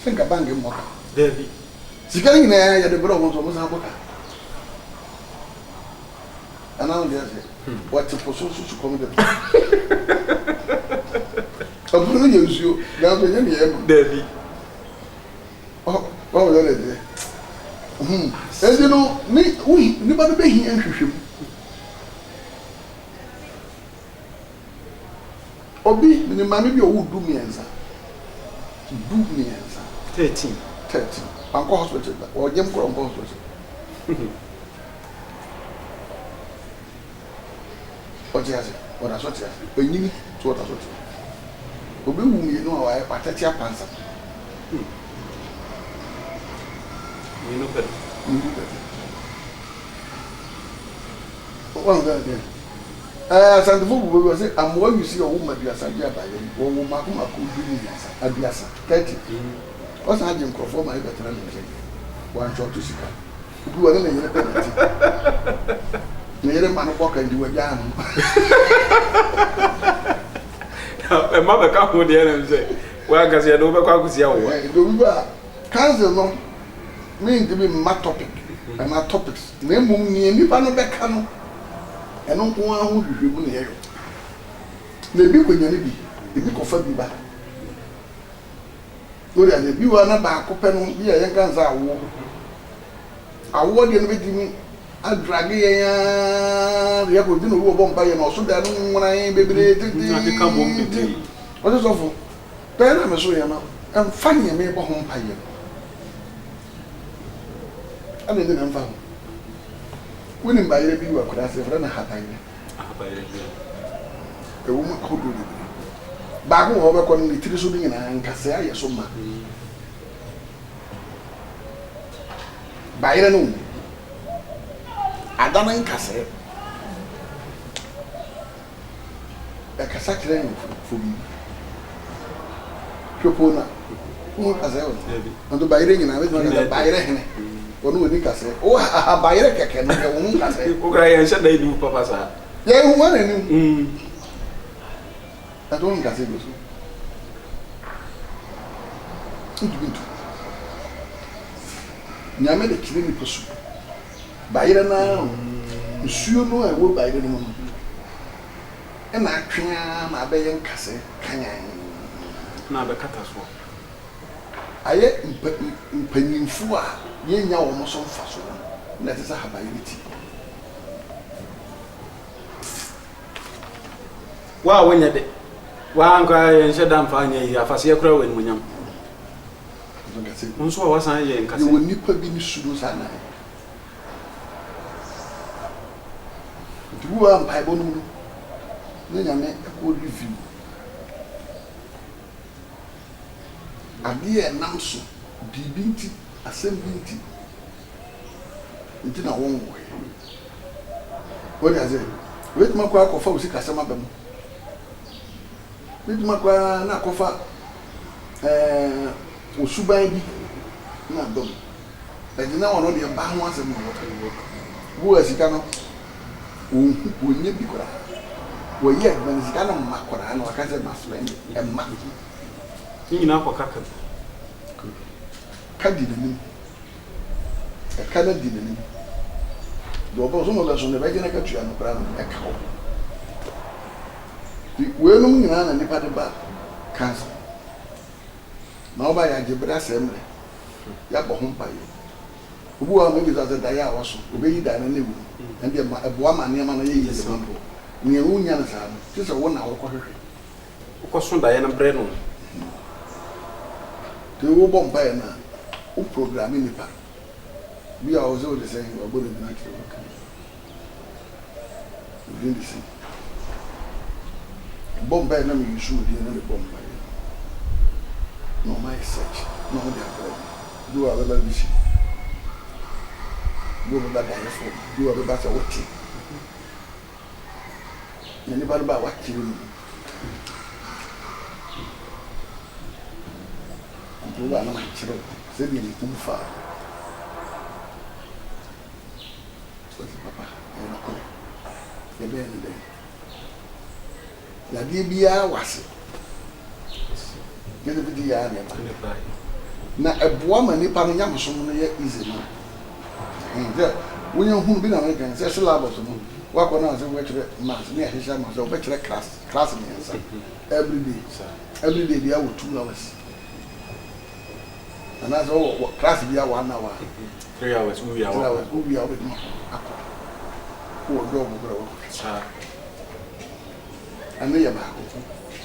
Speaker 2: Think bank moka.
Speaker 3: Devi.
Speaker 2: Sika nyina ya de bro mo so mo san boka. Ana on dey say, what to so come there. Abu no yesuo, na so nya me e.
Speaker 3: Devi.
Speaker 2: Oh yo le. Ezi no ni ba be hi anhwehwem. Obi ni ma me bi o wudu mienza. Du mienza.
Speaker 3: 13.
Speaker 2: Uncle hospital. Or Jim Crow hospital. What is it? What is it? When you need to what is it? Obi wumi you know I patetia pansa.
Speaker 3: You know better.
Speaker 2: One of them. Santiago will say, I'm what you see a woman be a Sandia by him, or Makuma could do Abiasa 30. What's I didn't conform my better than one shot to Sika. You are in a penalty. Near a man walk and do a jam.
Speaker 3: A mother come with the enemy say, well, because you know, because you are council no mean to be my topic and my topics. Name me any panel back canoe. And no one who you will hear. Maybe when you be, the big of a biba. Good as if you are not back open, be a young cancer. I want you to me. I drag you. You could do a bomb by and also that when I ain't baby. What is awful? Then I'm a so I'm finding a neighbor home pie. I didn't find. Winning by the people could have said, I have a woman could do it. Back over calling the Trisudding and Cassia, so much. By the noon, I don't know Cassia. A Cassac for me. Propona, who has ever, and to buy ring and I was not a buyer. Onu ni kase o abayere keke no e won kase o gra ye nse dai du papa sa
Speaker 2: ye hu wan enu I don't get it. Nyame de kire ni posu bayire na nsuo no a wo bayire no e na atwea na abeye nkase kanyan
Speaker 3: na be kata so
Speaker 2: aye mpanyimfu a yenya wo mo so mfa so na tesa habayire ti
Speaker 3: wa wonya de wa anka yenhye da mfa anya yi afase kura wani munyam nso wa san ye nkase
Speaker 2: ye woni pa bi ni suru sana duwa mpai bonu no nyame ko review ade e nam so bibi nti asem bi nti na won wo what does it wait ma kwa kofa usi kasema bem wait ma kwa na kofa osuban bi na dom na ono de ba ho asem wo asika no wo nye bi kora wo ye ban sika no makora na waka se ma friend e ma
Speaker 3: nyina kwa kaka
Speaker 2: kadi ni e kana di ni do bo so mo la so ne ba gina ka tua no kora no e ka ho we no nyina na nipa de ba cancer na oba ya gebra semre ya bo humpa yo obu wa me biza da ya waso obeyi da na newu ende ma eboa ma ne ma na ye yi se mampo ni e unya na sa no ti se wo na wo kohwehwe
Speaker 3: ko so da ya na bre no
Speaker 2: te wo bo mpa ya na o program ni pa bi a ozo de say wo bo de na ti wo kan ni di si bo mpa na mi yusu di na le bo mpa no my search no dia ko do a bela bishi do bela da yefo do a bela sa woti ni ba wati ni do ba na chiro se bi ni kumfa so papa e na ko e be ni de la bibia wase gele bi ya ne ba na eboa ma nipa no nyam so no ye easy no nje wonya hu bi na me kan se syllabus no wa ko na se we kire math ne ahesha ma so we kire class ni nsa every day dia wo 2 hours ana so class dia 1 hour
Speaker 3: 3 hours we are
Speaker 2: with me ko do mo bro
Speaker 3: sa
Speaker 2: ana ya ba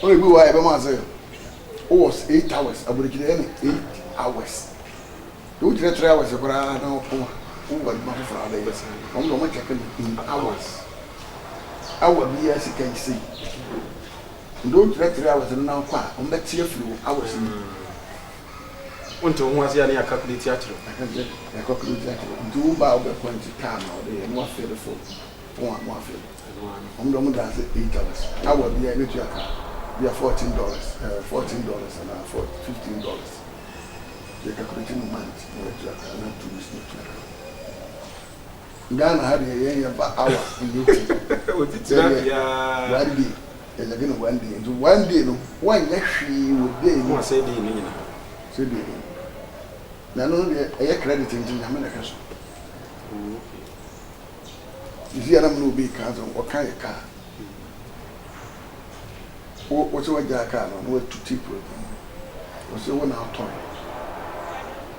Speaker 2: ko o bi wa e be ma say was 8 hours aburikire ene 8 hours do 3 hours para na ko wa ma ko fra da yes on do ma check in hours hour bi ya sika isi do 3 hours na ko a on be tie firi hours ni
Speaker 3: unto ho ase ya ne calculate atro
Speaker 2: ya calculate atro do ba o be point time o de no afere fo mo afere on do mo da 8 hours hour bi ya ne tu aka we are $14 and $15. They calculate in a month. Not 2 weeks. Ghana had a hour in UK.
Speaker 3: Yeah,
Speaker 2: 1 day. There's again 1 day. Into 1 day, no. 1 actually would day.
Speaker 3: No, say day.
Speaker 2: Say day. Now, no, a credit in America. You see, I'm no big cars on what kind of car. What's what Jacka and what to tip with? Was the one out toy?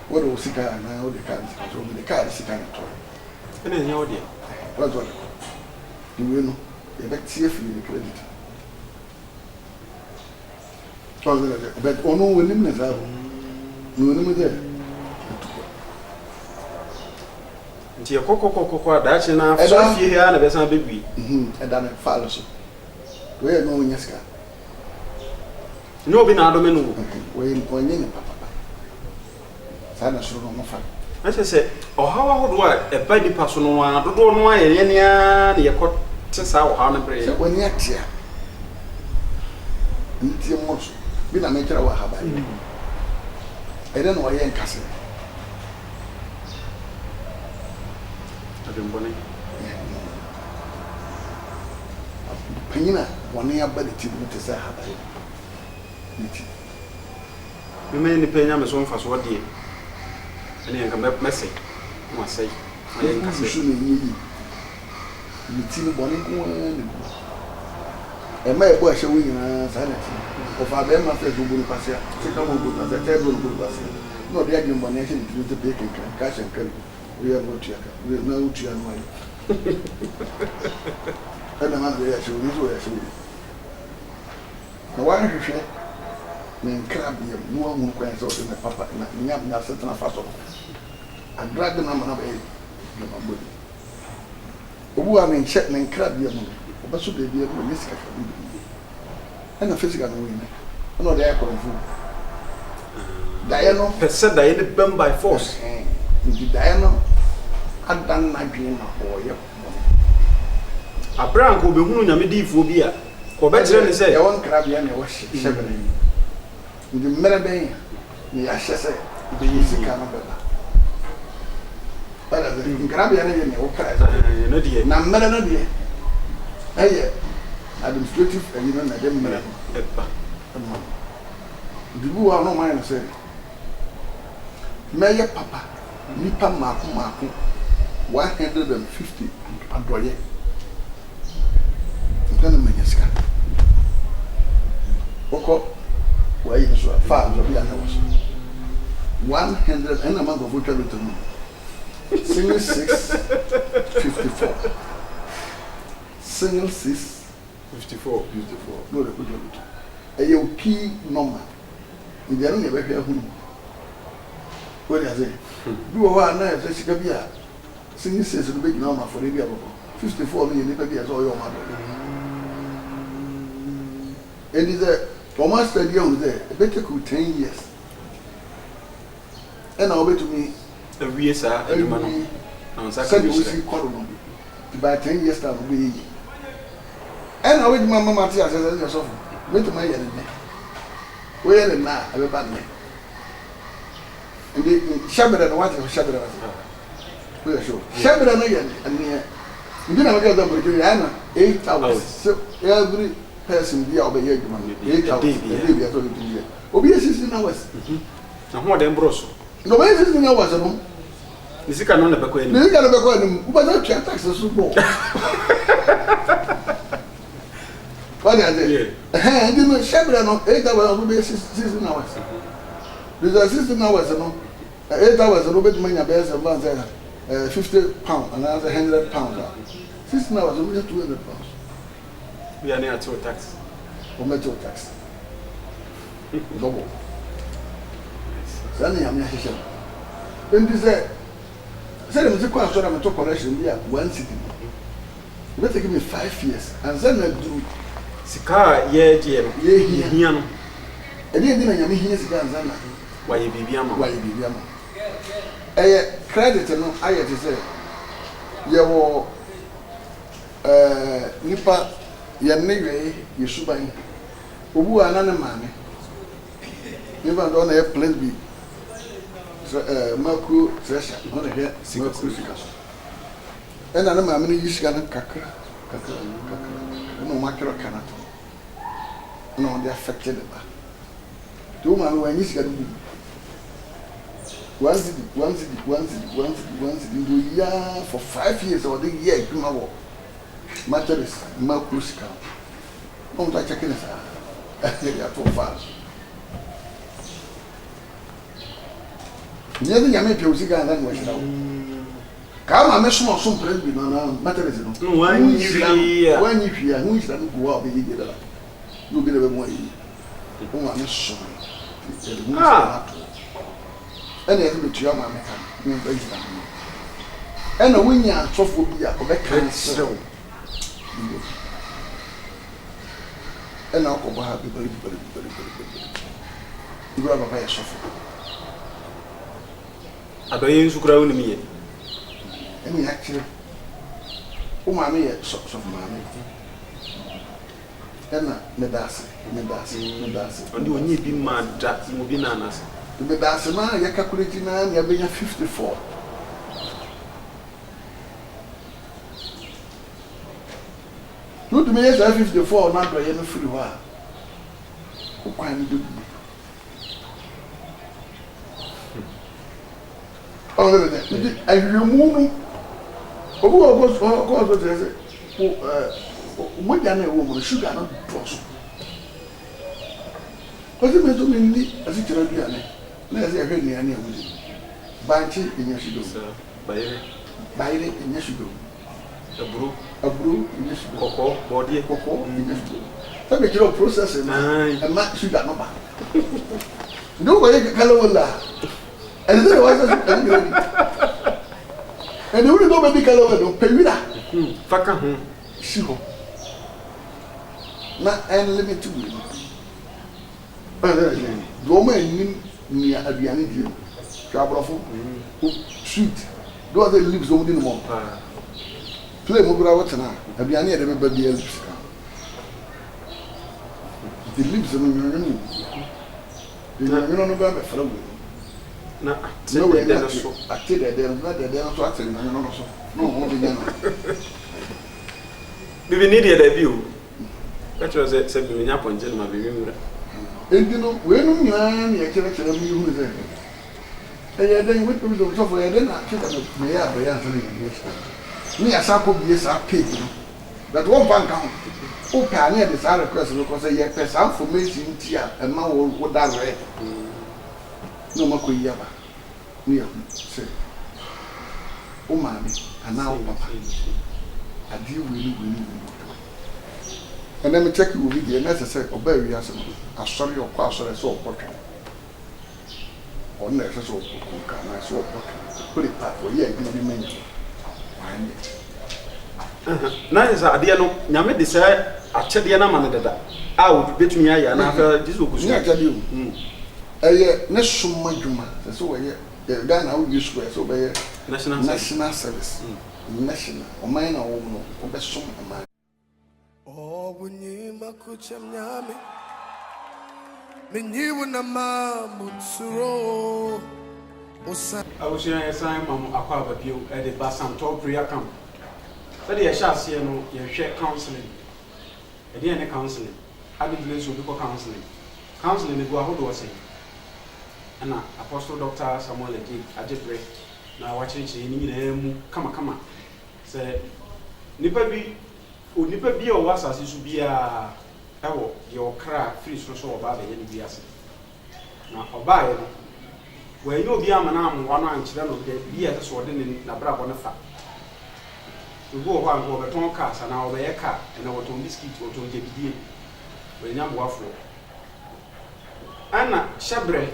Speaker 2: What was the car now? The car is the car is a kind of toy.
Speaker 3: And then your dear.
Speaker 2: What's what? You will know. You bet safe in the credit. But oh no, when him is out. No, no, there.
Speaker 3: Nti kokokokoko da che na so fie here na be san bebi.
Speaker 2: E da na follow so. We no nyaska.
Speaker 3: No bi na adome no.
Speaker 2: We onye ne papa. Sana suru no fa.
Speaker 3: Na se ohawa hodo a e ba di paso no a dodo no aye ne a ne yekot sa ohawa na bre.
Speaker 2: Se woni atia. Nti mo so. Bi na me kira wa haba. E de no ye nkase. Panyina bɔne aba ne ti no te sɛ habae ne ti
Speaker 3: me ni penya me so mfa so de ene nka message mo asai ayi nka
Speaker 2: so
Speaker 3: se
Speaker 2: ne yi ne ti no bɔne ko ne ma ebo ahye wo nyina sa na ti o fa be ma fe do buru kwase se ka mo buru kwase te do buru kwase no de agye mbɔne ahye ne ti te be kenkan ka hye nkan we ya mo tuaka we na wo tua no ayi ana ma de ya hye wo so ya hye wo na wa hwehwɛ ne nkra bia no wa hu kwan sɛ o de papa na nya setena fa so adrag na ma na be na ma bodi obu a me nhyɛ ne nkra bia mu obaso de bia mu yesika fa bi ana physical no win na ɔde akɔrɔfo dae no
Speaker 3: pese dae ne bam by force
Speaker 2: ndi dae no adan na dwen na ɔyɛ
Speaker 3: abran ko be hunu nyame diifo bi a ko be kyerɛ ne sɛ
Speaker 2: ya won kra bia ne wɔ hyɛ bere ndi mmere bɛn ne ya hyɛ sɛ be yesika no bɛba para de nkra bia ne ne wɔ kra
Speaker 3: no de
Speaker 2: na mmere no de ɛyɛ administrative and you know na dem mmere
Speaker 3: eba
Speaker 2: ndi bu wa no man sɛ mɛyɛ papa nipa maako 150 adɔyɛ nkana manyasika oko wa yi so fa so bi ana was 100 and amount of voter return single 654 single 654 no le voter return e ye key number ndi anu ne be hwe ahunu what is it bi wo ha na e se sika bi a single 6 no be gina ma for bi aboko 54 no ye nipa bi a so yo ma do and is a Thomas study on there better could 10 years and I'll bet to me
Speaker 3: awie sa aduma no na nsa ka
Speaker 2: said
Speaker 3: bi
Speaker 2: we see call no by 10 years time we and I with my mama tia say yourself wait to my year we are na abe ban me and the shabere no what shabere was we are sure shabere no yen and near you know what I'm doing na 8 hours so every person bi a obeye adwuma no 8 hours every day so do here obi 16 hours
Speaker 3: na ho de mbro so
Speaker 2: no be 16 hours no
Speaker 3: ni sika no na bekọ ani
Speaker 2: ni ga no be ko ani u ba za twa tax so bo What is it? You know, Shabra no 8 hours will be 16 hours. Because 16 hours no 8 hours no be money best advance 50 pounds and another 100 pounds. 16 hours will be 200 pounds.
Speaker 3: we are near to tax
Speaker 2: For metal tax. Double. Sani ya mya shisha. Then this say me kwa so na me to correction bi a 1 city. It will take me 5 years and then I do
Speaker 3: sika ye je no
Speaker 2: ye
Speaker 3: hia no
Speaker 2: e dey na nyame hia sika anzana
Speaker 3: wa ye bibia ma
Speaker 2: wa ye bibia ma credit no aye te say ye wo nipa ye ne we ye suban obu ana ne maame nipa do na ye place bi so macro treasure no na he sika so na maame no yisika na kakra no makro kanato no they affected ba to maame wa yisika du once do ya for 5 years or the year kuma wo mattress macro sika no ta checking sa ya to fa nye de nyame pɛ usika na no hira wo ka ma me so mpre bi na mattress no
Speaker 3: wanyi hwia
Speaker 2: hu hira no go wa be yi dela no bi le be mo yi o ma me so ene e be tuya ma me ka ni ba yi na ene wonya atofo bi a obe kan sew ene akobo ha bi bari igura baba ya sofo
Speaker 3: adoye nsukura woni miye
Speaker 2: ene ya kire o ma me ye sofo ma me ena me dase
Speaker 3: ondi onye bi ma da mo bi na anase
Speaker 2: me dase ma ya calculate na ya benya 54 no Good me yes 54 na do ye no free ho a. Ko kwan do bi. Oh no no. I remove obu go say mo ja na e wo mo sugar no drop. Ko se me to me ni asi tira duane. Na ya se ahwe ni ani awudi. Banchi enya shido. Bayire enya shido. Aburu enya shido.
Speaker 3: Koko body
Speaker 2: enya shido. Sabe kilo process na e ma sugar no ba. Ndo ko ye kala wala. And then was and the only go medical over pewira.
Speaker 3: Faka ho.
Speaker 2: Shiho. Na unlimited we. Do ma ni aduane die. Trabrofo. Sweet. Do other lives only no more. Play mo bra what na. Aduane e de be bia lips. The lips no no. The no ba be fra
Speaker 3: na
Speaker 2: no we dey so ati dey so ati no so no ho bi no
Speaker 3: bibi ni dey bi o ka tro se bi nya ponje no ma bi mi mura
Speaker 2: endi no we no nya ni e kire mi hu ze e den we to do so for e den na kire no me ya ba ya so ni ya sa ko bi sa page no that one bank account o ka na dey sa request no ko say ye pesa information ti a e ma wo da re no makoyi aba ni se o ma mi ana o papa adi we ni and then me check you video na say oba wi aso asori okwa asori so opotwe on na so okwa ka na so opotwe put pa for ye bi menya
Speaker 3: na isa ade no nyame de say akyede na ma ne dada a wo betumi aya na fa diso kusu
Speaker 2: ni akyede eye ne summa djuma so we Ghana we use so be national service national o man na wo no o be sum man
Speaker 4: o bunyi makuchem nyame menyiwu na mamutsuro osa
Speaker 3: awusia yesan mamu akwa babio e de Basanto prayer camp so de ye sha ase no ye hwe counseling e de ne counseling advance obi ko counseling ne go ahodo say ana Apostle Dr. Samuel Ajebre na wachirichi ni nyina mu kama se nipa bi o wasase su bia ewo ye okra free so oba ba ye ni bi ase na oba ye no we ye obi amana amwa no ankyere no de bia se so de ni na bra bo ne fa ugo ho ango beton ka sa na oba ye ka na woton biscuit woton je bidie we nya boafo ana shabre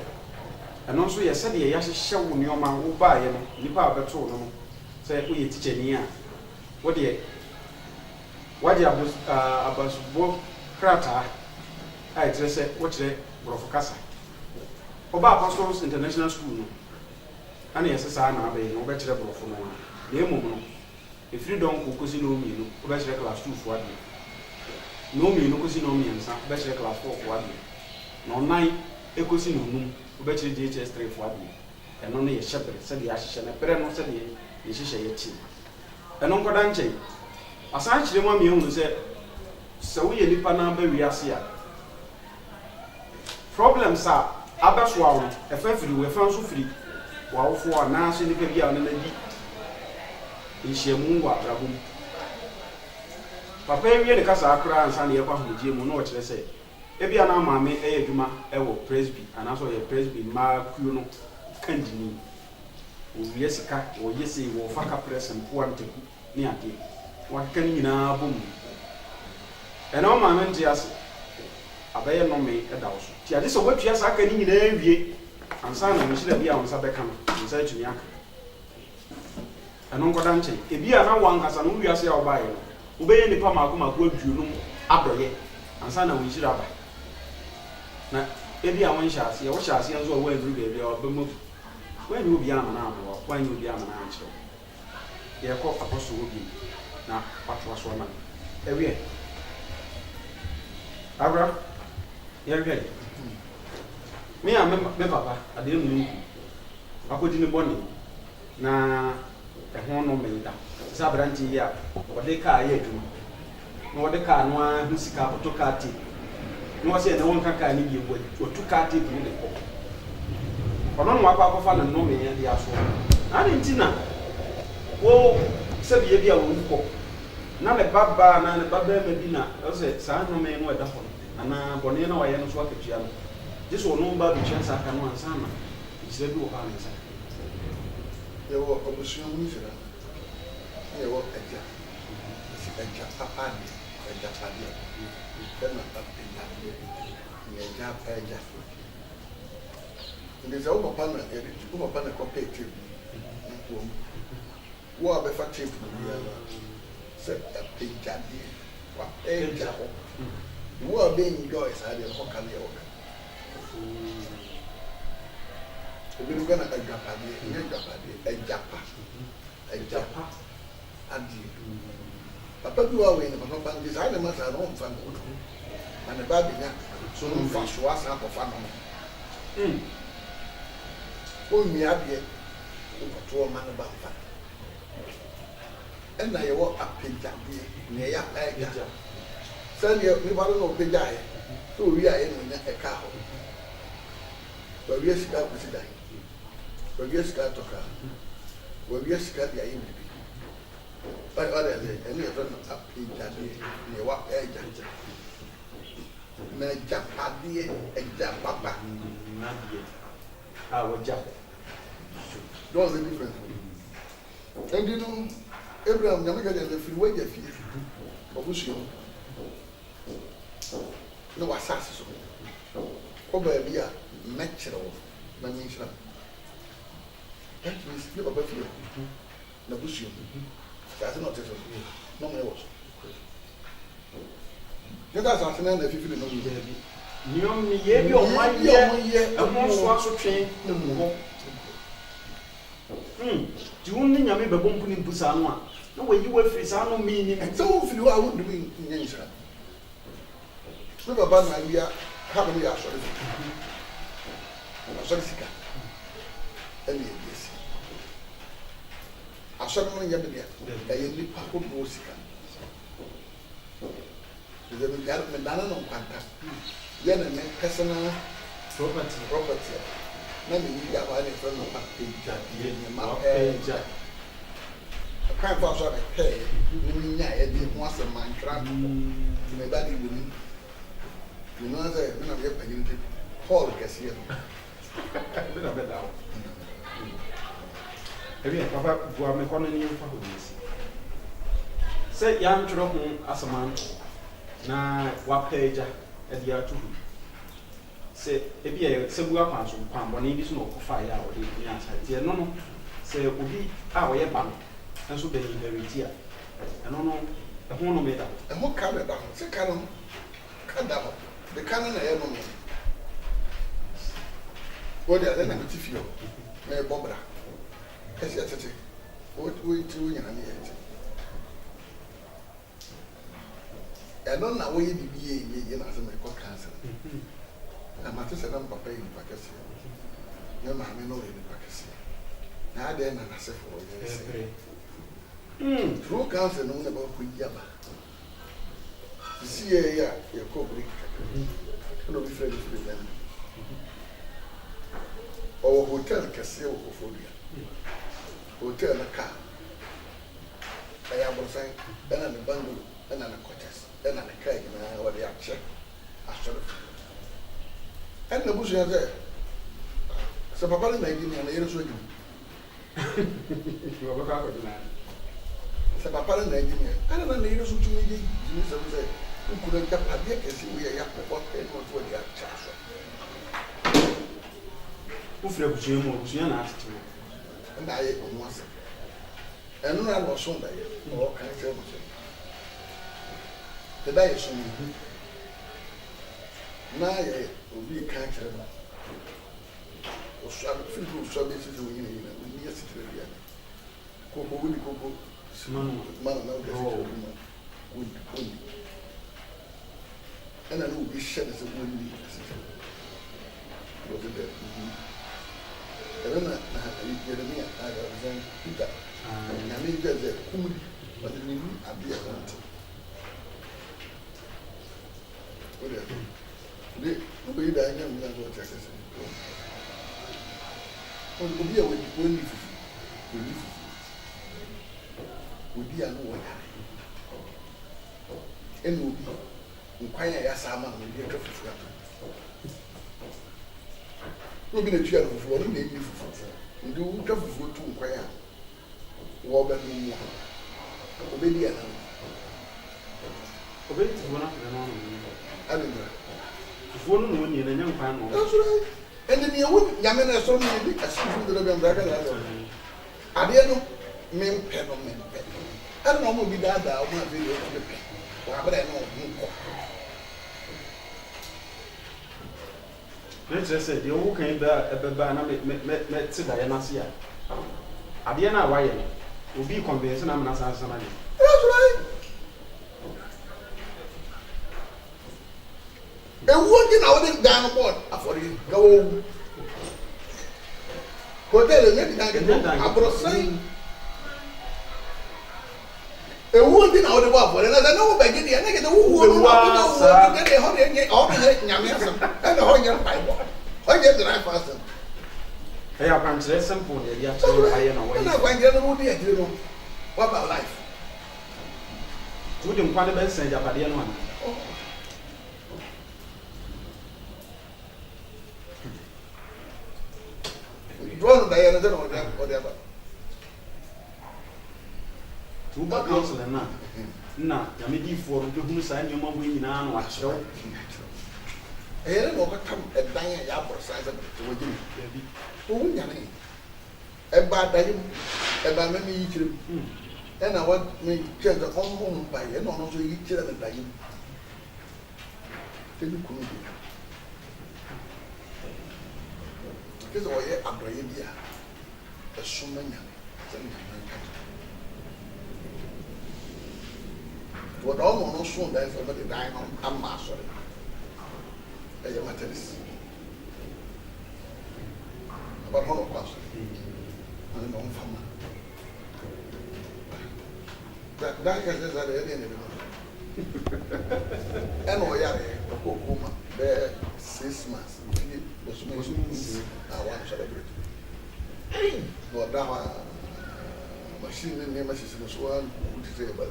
Speaker 3: and also ye said ye yahye wo nioma wo ba ye no nipa abeto no say wo ye teacher ni a wo de waje abasbo krata ai trese wo kire brofokasa oba Apostles International School no ana ye sesa na abai no be kire brofo no na emom no e freedom kokosi no mi no wo be kire class 2 fo ade no mi no kosi no mi ansa be kire class 4 fo ade no nine ekosi no num ubechiri DHS 3 for adi eno no ye shebre se de ahihye na pere no se de ye hihye ye ti eno nkoda nche asan kire mu ame hu se wo ye nipa na ba wiase a problems a abeso awo e fa firi we fa so firi wa wo fo na so nipa bia na di hihye mu wa brabum papa wie ne kasa akra ansa ne ye kwa hoje mu no o kire se ebi ana maame eye adwuma ewo presby anaso ye presby ma kuo no kandini o wie sika o yesi wo faka press mpo anteku ni ade wa kan nyina bom ena o maame nti ase abaye no me eda wo so ti ade so watua sa aka ni nyina wie ansa na mishira bia onsa beka no nsa atumi aka eno ngoda nche ebi ana wankasa no wiase a obaye no obeye nipa mako aduo no adoye ansa na wonshira ba na ebi awon shase wo shase nzo wo andru bebi obemo when you be amana abo when you be amana ancho ye ko Apostle obi na patwa so na ewie abra ye ready me am me papa ade mu nku akodi ne boni na ho no me da sa branti ya o de ka ye adwuma na wɔde kaa no a ho sika to kaa tape na wɔsɛ na wɔnka kaa ne bi wɔtu kaa tape ne kɔ ɔno no wakɔ akɔfa ne nnome yɛ de aso na ne nti na wo sɛbea bi a wɔwu kɔ na ne babaa na ne babarima bi na ɔsɛ saa nnome no ɛda hɔ no anaa bɔne na wɔyɛ no so akatua no gye sɛ ɔno ba bɛtua saa ka no ansa na nkyerɛ bi wɔ hɔ a ne nsa
Speaker 2: yɛwɔ ɔbusua mu nhyira yɛwɔ agya agya papa ne agya padeɛ ɛna apagya ne agya apagya nti sɛ wo papa na kɔpɛ tape nkuom wo a bɛfa tape no biara sɛ apagyadeɛ wapagya hɔ wo a bɛnjoy saa deɛ hɔ ka ne yɛwɔ ka ebinom ka na agyapadeɛ nyɛ agyapadeɛ agyapa adeɛ papa bi wɔ awɔ ne papa ba nti saa ne ma saa no ɔmfa no na ne ba bɛnya so no mfa so asa akɔfa no ɔnnua adeɛ wokɔtoɔ ma no ba mfa ɛna yɛwɔ apagyadeɛ nea ɛyɛ apagya sɛdeɛ nipa no na ɔpagyaeɛ sɛ owie a yɛne nya ɛka hɔ wawie sika akɔsi dan wawie sika atɔkaa wawie sika de ayɛ biribi ɔde ɛne yɛfrɛ no apagyadeɛ nea ɛwɔ apagya na agyapadeɛ agya papa What's the difference? And you know, Abraham, you're not going to feel where you feel. But who's you? No assassin. Over here, natural, management. That means you have a fear. No bush you. That's not it. No one else. That's asking them if you feel no baby.
Speaker 3: Nyom ni ye bi o ma ye ehun so asotwe emuho ti won ni nyame bebo mpu ni mpusa no a na wayi wa firi sa no mi ni
Speaker 2: so wo firi wa wo dumi nyansa so baba na ya ha be ya sori sika ani yesi asori no nya be ya e ni pa ko bo sika de be gar me dana no kwanta yana ne personal property na me yi ya ba ne friend no pagya ye ni ma pagya kan fa so pay ni nya ye di ho asem man tra me ba di woni you know say me na be pagyin ti hall kesi ye
Speaker 3: be na be dawo ebi papa bua me kono ni mfa ho ni si say ya ntro ho asaman na wa pagya edi atu se ebi e se bua kwan so kwan boni bi so no kofa ya o de ni asa tie no no se obi a wo ye ba no enso be yi verity a eno no e ho no me da
Speaker 2: e ho ka da se ka no ka da ho de ka no na ye no me o de na ti fio me bobra esi atete o ti wo nyina ne ye ti eno na wo ye bibi ye na se me ko cancer I'm not saying I'm papa in Pakistan. No, I'm not in Pakistan. Now, then, I say for you. Through council, known about Kuyaba. You see, yeah, your corporate. You know, be friendly with them. Or hotel Casio for you. Hotel a car. I am saying, then I'm a bundle, and I'm a quarters, then I'm a cake, and I already have checked. I should have. And the bush has there. So, Papa, I give me an air so you.
Speaker 3: You have a car with that.
Speaker 2: So, Papa, I give me an air so you need. You say, who could have got a dick as we are what they want to get charged.
Speaker 3: Who flew you more to an asked you?
Speaker 2: And I ate on once. And I was Sunday, or can I tell you? The day is soon. Now, we can't tell them. Or people services we need a situation. Coco, we coco, man, wood. And I know we shed as a windy. Was it there? I don't know. I was saying, Peter, I mean, there's a cool, but the new idea. de obi da anya mi na so check this obi a woni fufu obi a no wo ya enu obi nkwanya ya sama no bi etwa fufu ato obi na twa fufu no na emi fufu ndi wo twa fufu tu nkwanya wo ba no mu obi dia na
Speaker 3: obi ti wona na no
Speaker 2: alendra
Speaker 3: fufu no no ni na nya nkwan no
Speaker 2: that's right and the you nyame na so ni bi asifu de be mbaka na ade no men pe no men pe ade no mo bi da o ma bi o pe wa bra no nko
Speaker 3: let's say the who can be na me ti da ya na se ya ade na wa ye obi convince na na san san na
Speaker 2: that's right ewu ndi na wodi dan board afori gawo hotel ne dan abrosan ewu ndi na wodi bo afori na na wo begi dia na ke wo no na ke de ho de o be nyame asam na ho nya bible o je drive fast
Speaker 3: hey I can say simple there ya to aye na wa
Speaker 2: na kwa ngira no di akire no what about life
Speaker 3: wo de nkwa de ben san japade no ana
Speaker 2: drone da yana da o de ba
Speaker 3: tu ba council na ya me di for de hunu sa nyoma bo nyina no a chew
Speaker 2: no ko tam e dan ya bor sa za to wo jimi bi o wunya ne e ba da yim e ba me mi yikire e na wa me che da on mo ba ye no no so yikire na da yim te bi ku ni because o ye adoye bia e so manya za ni na what all no so that for the dying am ma sorry e ma tenis about how class and no fama that is that the end and o ya re ko kuma be 6 months I want to celebrate no da machine ne ma sisi so an kuti se ba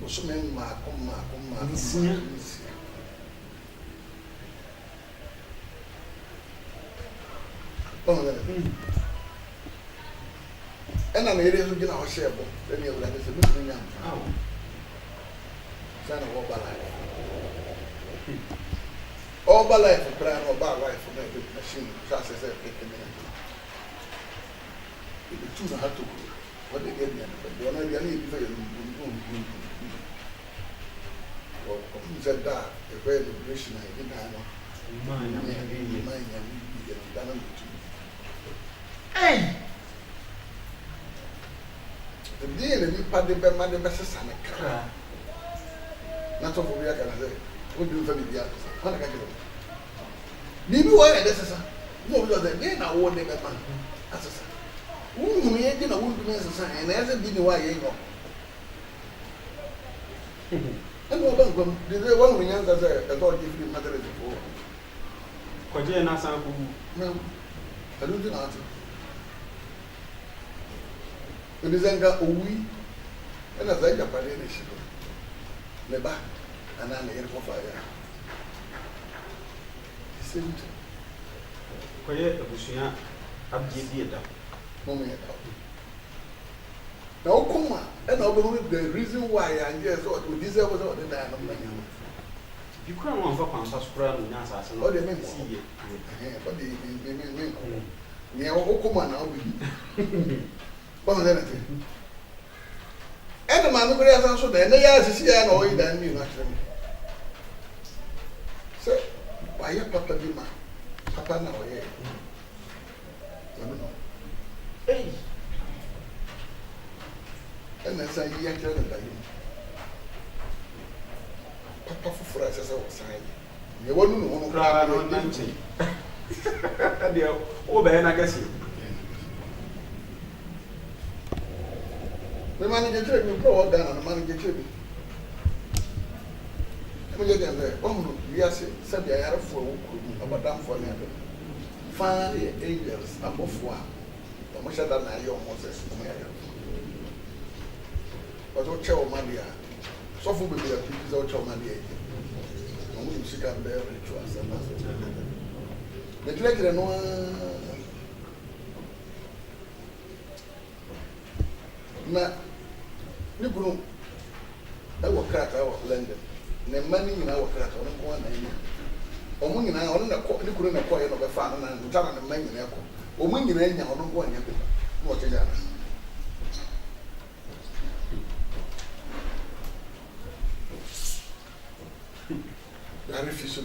Speaker 2: so men ma kuma and I'm here to get our share. Then you have to look young. Son of all life. All by life for plan or by life for that machine. Just as I pick a minute. If the two have to go, what they get me, but you're not really very or said that a very liberation I didn't know. Hey! The day the party by my best son. Not of what I can say. What do you think the others? What I can do? Maybe why this is no, because the day now won't make a man. As a son. Who may get a wound to son, and as a dinner, why you know. And what about the one we answer a dog if you matter before?
Speaker 3: Koje na san ku
Speaker 2: No, I don't know. It is a we and as I got a nation. Neba, and I'm here for fire.
Speaker 3: koje abusuya abje die da
Speaker 2: Moment. Now, come on, and I'll be the reason why I just thought this was all the time.
Speaker 3: you can one for pampa skura no nya asase no
Speaker 2: What do you mean?
Speaker 3: see ye
Speaker 2: But the mean, yeah, come on now. What was anything? And the man who has also there, they are to see an oil than me, naturally. So, why your papa be man? Papa now, yeah. I don't know.
Speaker 3: hey
Speaker 2: And then say, yeah, tell them that you. Papa for us as I was saying. You won't know
Speaker 3: kra no nanchi dia o be na gasi
Speaker 2: the manager told me, go down and the manager told me. Moja jambe, omu biase sabi ayarefo wo kuru abadamfo ne ade. Fa ye angels abofo a. Omo shada na ayo omo se omo ya. Ojo che o madia. So fu bebi ya pizza o che o madia. Omo musika be ritual sana. Me kire no na ni kunu ewo krata wo London. Ne mani nyina wo krata no ko na yi omu nyina ono na ko ni kunu na ko ye no be fa na ntara na mani nyina ko omu nyina nya ono ko anya be no che jana ya refiso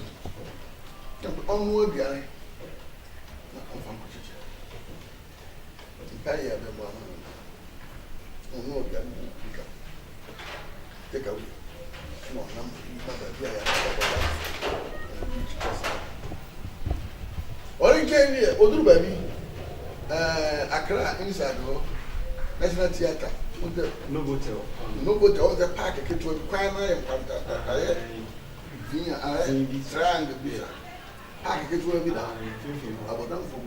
Speaker 2: on wo bia na on fa ko che pa ya be mo on wo bia ka take away no nam bia ya Orinke oduru baby Accra inside National Theatre
Speaker 3: no hotel
Speaker 2: on the park keto kwan na empanta aye vinya aye triangle bisa park keto bi da abodan fo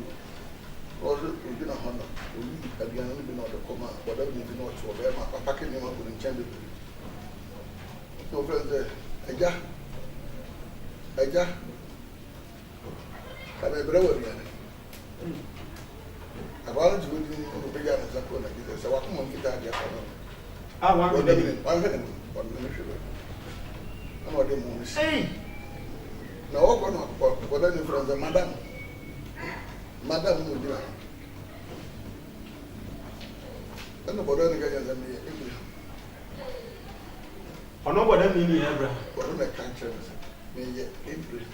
Speaker 2: ozo obi na hono obi abian no bi na de koma boda bi na to be ma papa ke ni ma ko nchan be so friends eja kabe brewo bi ana agora de gudu no pegar essa coisa aqui essa wa como que tá de acordo
Speaker 3: wa
Speaker 2: one minute show não de mu sei na o ko no ko da ni from the madam no dira ana bodo ni ga ya zami
Speaker 3: ono bodo mi ni ebra
Speaker 2: bodo na country me ye April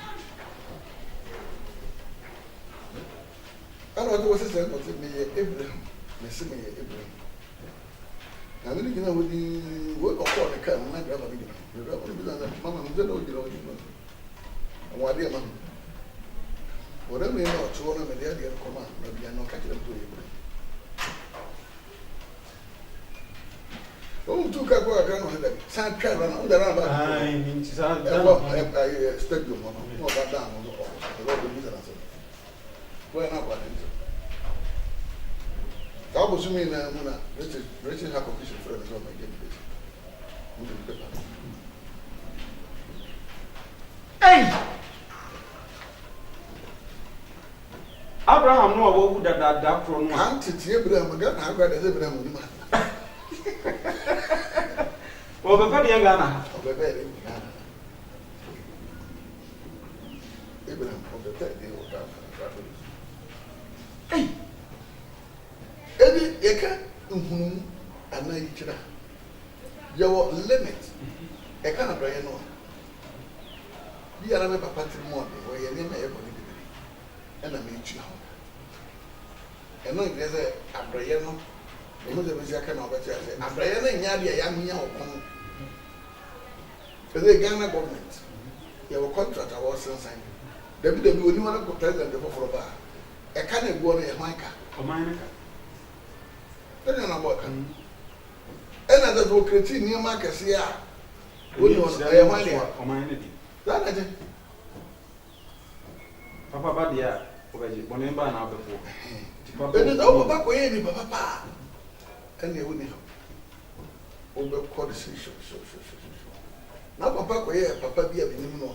Speaker 2: ana do você sabe você me ye Abraham me se me ye Abraham na me gina wodi wo ko ko ne kan na graba me gina graba me gina mama me do gina wodi no mo ade ma wora me no to na me de ade ko ma na bia no ka kire to ye o tu ka ko ka no hada san ka na o da na ba
Speaker 3: ai min ci sa da
Speaker 2: ai stadium no ba da no o do mi da so where na ba ni ka bo sumi na muna Richard ha ko kishi fere so ma game base mu de ka
Speaker 3: ei Abraham no wo da kro no
Speaker 2: han tete Abraham ga na agwa da Abraham ni ma
Speaker 3: o be fa de ngana
Speaker 2: o be be ni Abraham o be te de o da ei ebi eka nhunu ana yikira yawo limit eka na doye no bi ara me papa trimo de wo ye ne na ye boni bibiri ena me yikira ho eno ngeze abraye no eno de bezi aka na obeti ase abraye na nya de ya nya okon eze Ghana government ye wo contract awo sensan David oni wana ko president de for ba eka na egwo no ye hwanka
Speaker 3: o man ka
Speaker 2: ene na boka ena da do kreti ni ma kese a woni on e hwan dia
Speaker 3: o man ne di
Speaker 2: da na je
Speaker 3: papa ba dia o ba ji bonen ba na abefo
Speaker 2: ene da o papa ko ye ni papa pa ene e woni o be ko de so na papa ko ye papa bia bi ni no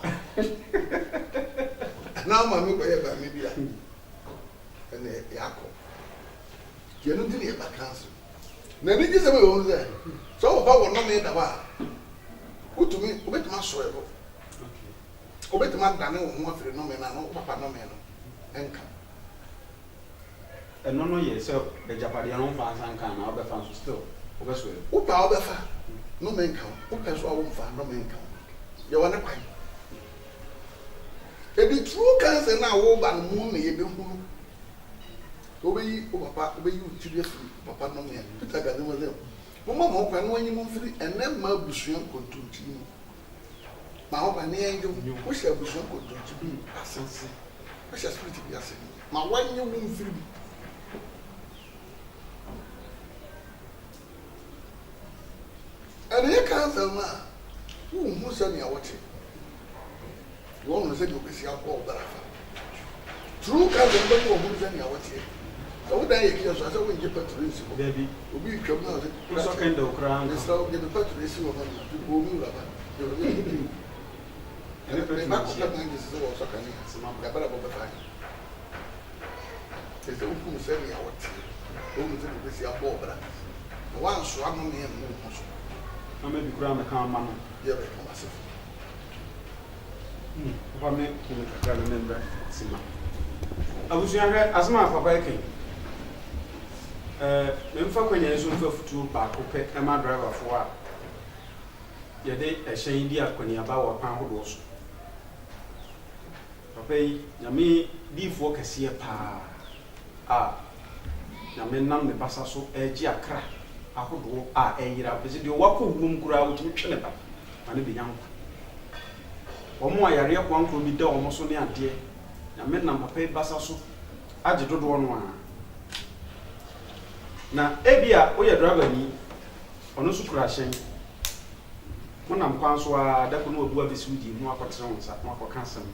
Speaker 2: na ma mi ko ye ba mi bia ene yakọ yenu ndi ne ba cancel na ni gise me won ze so ba won no me da ba utumi obetuma so ebo obetuma dane wo ho afire no me na no papa no me no enka
Speaker 3: eno no ye so be japade no fa san kan na obefa so still obeso e
Speaker 2: upa obefa no me enka upa so awo mfa no me enka ye wona kwan ebi true cancer na wo ba no mu me ye be hu obeyi o papa obeyi o tiri afiri papa no me Peter gade mo le mo mo kwa no anyi mo firi ene ma busuan kontonti mu ma ho ba ne enjo wo sha busuan kontonti bi asense wo sha spirit bi asense ma wanyi wo mfiri bi ene ye cancer na wo hu se ne awote wɔn sɛ de obesi akɔ ɔbarafa true ka de mbɛ ko ɔmo sɛ nea wɔte ɛwo dan yɛ kiyɛ so asɛ wɔn gye petrol nsi hɔ
Speaker 3: Baby.
Speaker 2: obi twam na ɔsɛ
Speaker 3: So kind of crown.
Speaker 2: ɛsɛ ɔgye de petrol esi wɔ hɔ na bi omi wura ba ɛne petrol ba ko pɛ man gye sɛ wɔ sɔ kan ne asɛm gabara bɔ bɛfa ɛsɛ wokum sɛ nea wɔte wɔn sɛ de obesi akɔ ɔbarafa na wanso ano ne yɛ mu ho so
Speaker 3: I'm maybe crown the calm man.
Speaker 2: yɛ bɛ kama se
Speaker 3: Papa me can remember Sima. I was younger as my papa came. Memfa kwanya nso mfa futu baako pɛ ɛma driver fo a yɛde ɛhyɛn di akwanya ba wɔ pan hodoɔ so. Papa yi nyame diifoɔ kɛseɛ paa a nyame nam ne basa so ɛgye akra ahodoɔ a ɛyira pɛsɛ deɛ wakɔ wum koraa wotumi twe ne ba ma ne benya nkwa. Wɔn a yare kwankoro bi da wɔn so ne adeɛ nyame nam papa yi basa so agye dodoɔ no a na ebia woyɛ driver ni ɔno so kura hyɛn monam kwan so a dako no obu abesi wudi mu akɔtena wɔn nsa mo akɔka asɛm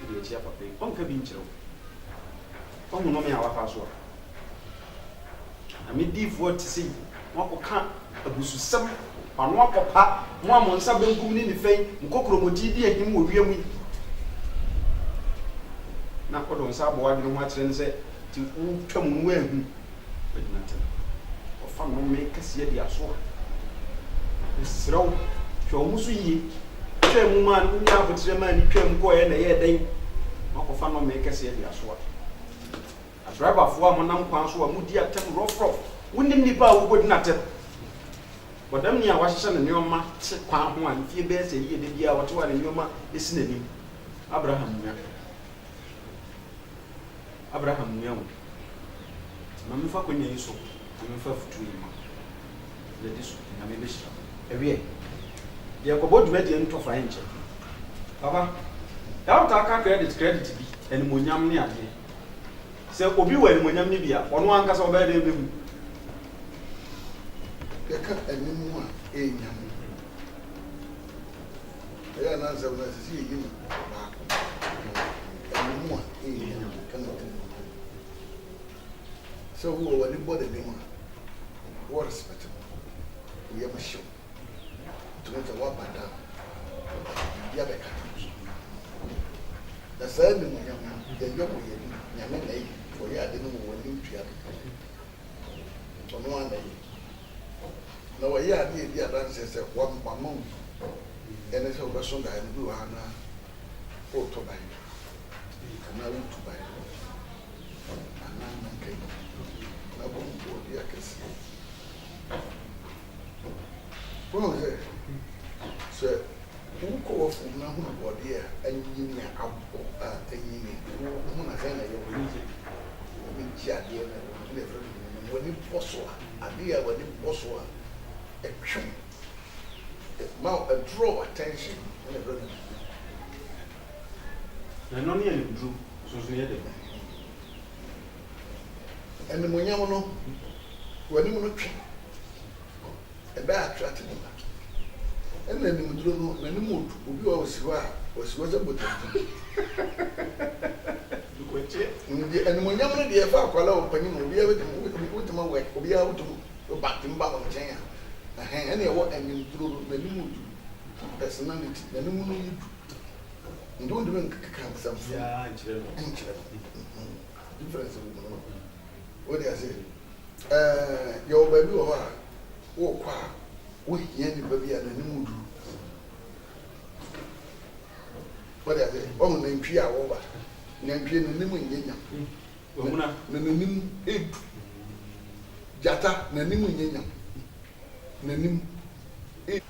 Speaker 3: de akyia papa yi ɔnka bi nkyerɛ wo ɔmo no me a wafa so a na me diifoɔ te sɛ mo akɔka abususɛm ɔno akɔpa mo a mo nsa benkum ne ne fɛn nkɔkorɔmɔti di ahim wɔ wiem yi na kɔdɔ nsa abɔ wadwene ho akyerɛ ne sɛ ti wotwa mu no ahu badina tɛ ɔfa no me kɛseɛ de aso a ɛserɛ wo hwɛ wo mu so yie twɛ mu ma no nya abokyerɛ ma ni twɛ mu kɔɛ na ɛyɛ dɛn makɔfa no me kɛseɛ de aso a driverfoɔ a monam kwan so a mudi atɛm rɔfrɔf wonim nipa a wobɔdi natɛm wɔdam ni a wahyehyɛ ne nneɔma te kwan ho a mfie bɛɛ sɛ yie de bi a wɔte wa ne nneɔma esi n'anim Abraham nua wo na mefa kwanya yi so na mefa futu yi ma na di so na me behyira ewie deɛ kɔbɔ dwumadie ntɔfa yɛ nkyɛ papa ya wota aka credit bi animonyam ne adeɛ sɛ obi wɔ animonyam ne bi a ɔno ankasa ɔbɛyɛ dɛ bɛhu
Speaker 2: yɛka animu a ɛnyam ɛyɛ anansɛm na sisi yɛ yim baako animu a ɛnyam kana so who were the body name what respect we have a show to make a walk back down ya be kat the same thing the young yamene for ya de no woni tua ono anda yi na wa ya de dia dan se one pamon ene so be so da ndu ana o to bai kana u to bai ana nan kai body akesi well so uko of na hu body a anyi a abo a anyi hu na say na ye woni ji ade na le woni boso ade a woni boso a twem now a draw attention when a brother
Speaker 3: na no ne ani dru so so ne de
Speaker 2: and the Munyamono, when you look a bad tractor, and then you don't know any mood, who was a button. And the Munyamono, the affair, Palo, Penny, will be able to put them away, will be able to back them back on China. Any of what I mean through the new personality, the new moon. You don't even come some difference. What do I say? Your baby or walk, we hear the baby and the mood. What do I say? Oh, name Pia over. Name Pia and the Nimu Yenya. Nanim egg. Jata, Nanimu Yenya. Nanim egg.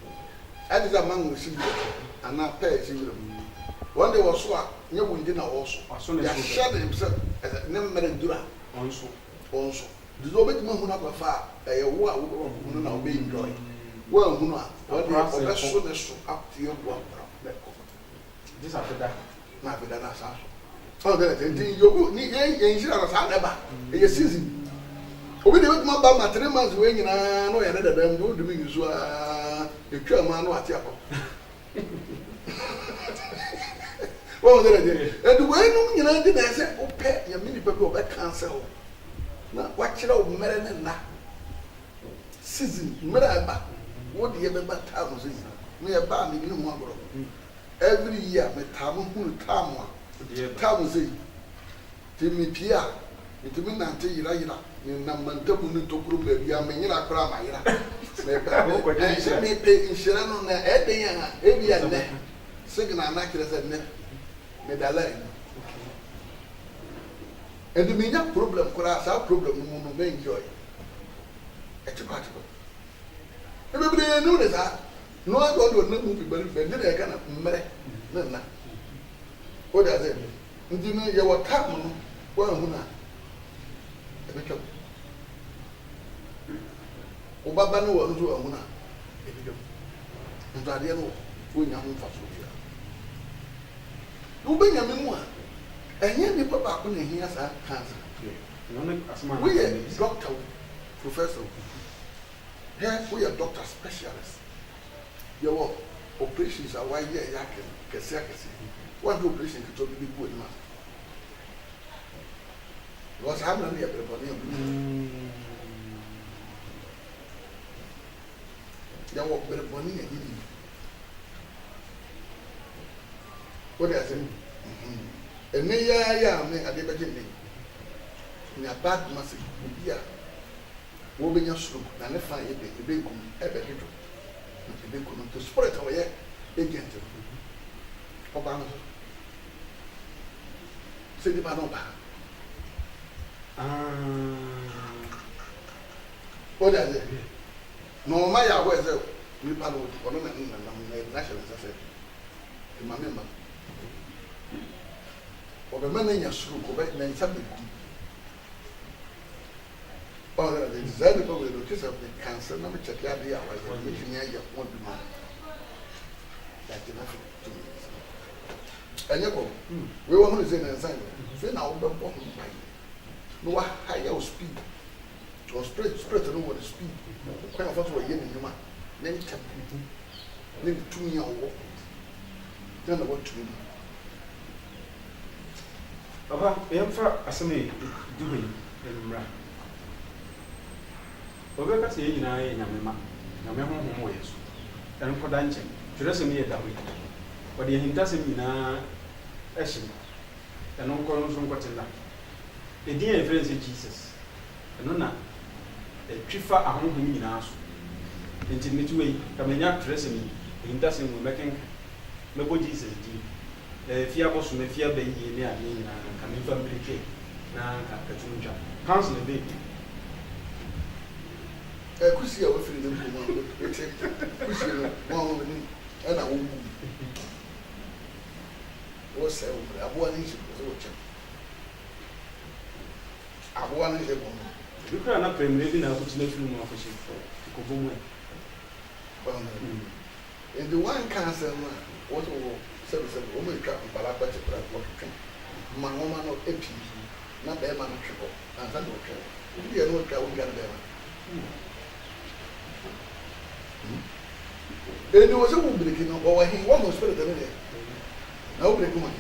Speaker 2: That is among the children and not pay children. One day was what you would dinner also. I shut himself as a name Merendura also. Also, the Robert Mahuna far a war who now be enjoyed. Well, Huna, what do you have up to your work?
Speaker 3: This after that,
Speaker 2: not with an assassin. Oh, that you need a Sanaba, a season. We didn't know about my 3 months when you know another than you do use a German or Tiapo. What was it? And the way you know, I said, oh, pet your mini people back cancel. Now, watch it out, Maryland. Season, Maraba. What do you remember? Towns is me a band in Mongo. Every year, my town who town say, Timmy Pia, it means until you like in Namantabu to group, maybe I'm in a crama. I said, me pay in Sherano, every year, second, I'm not as a net. Medallion. And the main problem, our problem, we may enjoy. It's a particle. Everybody knew that. No, I don't know movie, but if I did, I can't marry. No. What does it? You know, you were tapping one who not. A bit of Obama was to a woman. And I didn't know who you for Sophia. You bring a memoir. And yet, people back when he has cancer. We are doctor, professor. Here we are doctor specialists. Your operations are why you can say, one operation could be good. Was happening here, there were better money and eating. What I say? And me, yeah, me, I did me. In a bad massive, yeah. Moving your sloop, and if I eat a big one, a big one to spread away again. Obama said, Manova. What I say? No, my was a reparo, or national assessment. My member. Or the man in your sloop, or then something. Oh, the desirable will notice of the cancer, no matter the idea was making your one demand. That's enough 2 minutes. And you go, we want to say an assignment. Then I'll be born by no higher speed or spread over the speed. Quite a lot of yen in human. Then 2 years old. Then I want to be.
Speaker 3: Papa, I am for a semi doing in Ra. Obeka se nyina ye nyamema nyame honhom wo yesu en koda nche twere se me ye dawe ode hinta se nyina ehye eno nko nso nkotela edin e reference Jesus eno na twifa ahonhom nyina so enti metu we kamenya twere se me hinta se mo meken mebo Jesus di fia boso me fia bayi ne ade nyina kan me fa mbreke na ka katunja council be Kusia will feel them one and I won't what's that? I want to I want to you cannot pay maybe now to make room of a ship for in the one cancer, what will 7 woman cut Balapa to my woman of AP, not their man of triple, and that will kill. We are not going to get them. There was a woman breaking or he almost put it in there. No break money.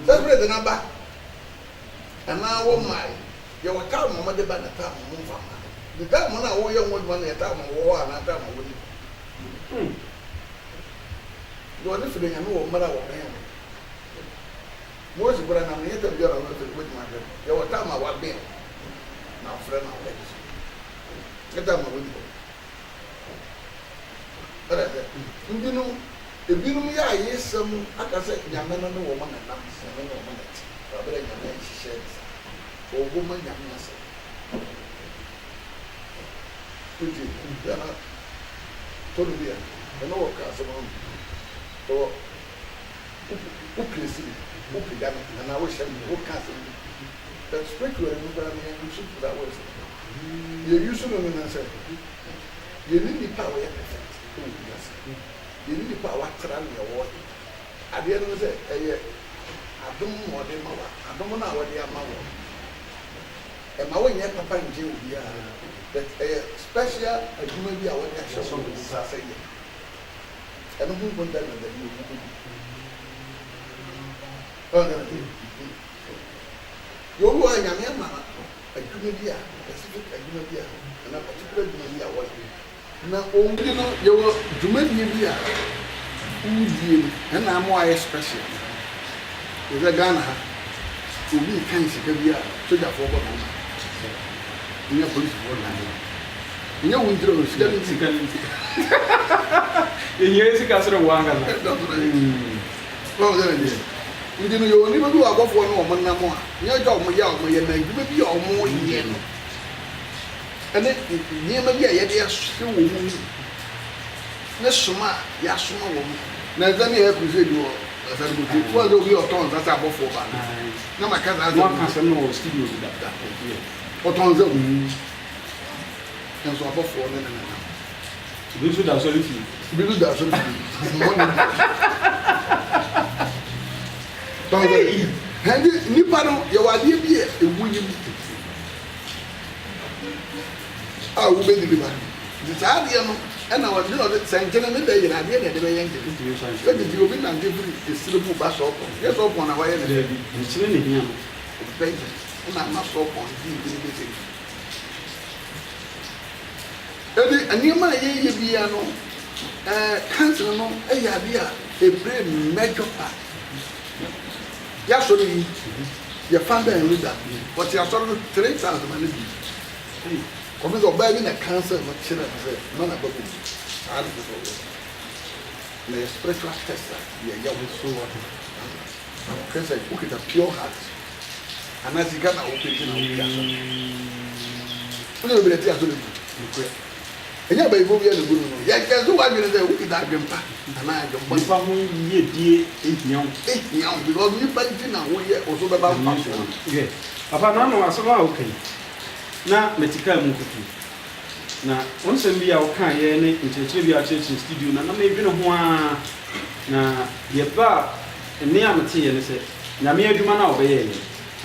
Speaker 3: That's the number. And now, oh my, you were telling my mother by the time move on. The time when I owe you one at time of war and I time of winning. You are different, I know mother of him. Most of what I'm here to be with my friend. You were telling my what being. Now, friend, I'll let you. Get down my window. You know, if you know, yes, some, I can say, young man and a woman and numbers, and a woman, but a young man she sheds, or woman, young man. They are not totally, and all cars around. So, who can see, who can damage, and I wish I would castle. That's speculative, and you should put that way. You're using them and I say, you need the power. You need the power to run your water. At the end of the day, I don't know what they are. I don't know what they are. And my way, you have to find you here. But a special, you may be our action. And who went down and then you
Speaker 2: You are a young man, a good specific idea, and a particular idea. Now, only you know, you were Jumedia, and I'm more special. With a Ghana, to be kind of to the forward. In your police for in your winter,
Speaker 3: in years ago, one.
Speaker 2: Well, there it is. You know, you only do a go for no one more. Your dog, my young, my name, you may be all more yen. And then, near me, I still woman. Nesuma, Yasuma woman. Now, then you have to say, you as I would well, do your tones as I go for one. No, my cousin, I don't have no studio with that. What on the and so I bought for one.
Speaker 3: We should have solitude.
Speaker 2: We do that. And Nipano, you are here, a woman. I will be delivered. The Italian and I was not saying, gentlemen, they are here at the way. Let the European and give is still move us up. Yes, up on our way.
Speaker 3: And chilling here.
Speaker 2: And I'm not so on the and you might be a cancer, no, a very major part. Yes, only your father and leader, but you are sort of 3,000 money. Come to buy a cancer, but children say, none of them. I don't know. The spiritual tester, the young soul. Because I look at a pure heart. And as you can open it, you will be able to and you may move the good. Yes, do I mean that we can have them back. And I don't want to be 8 young, because you find it now, we are also about function.
Speaker 3: Yes. Papa, no, I saw okay. Now, Metica Mukutu. Now, once a year, I can't hear any intertribute church in studio, and I may be no one. Now, your bar, and near Matia, and said, Namia Jumana obey,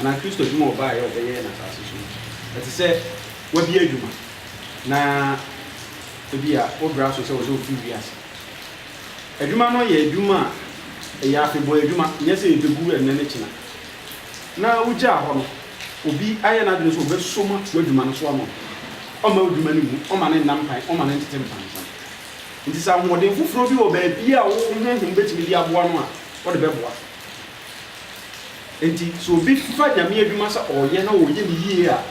Speaker 3: and I Christo Jumo by obey and assassin. As I said, what be a Juma? Now, to be a old brass was also 2 years. A Juma no ye Juma, a yafi boy Juma, yes, a good and Nenechina. Now, Uja Hono, Ubi, I and others will so much where Juma swam. Omo Jumani, Oman and Nampai, Oman and Tempan. It is our modern who from you obey, be our own and bet me the one. What a bad and so big fight a mere Jumasa or Yeno will give me here.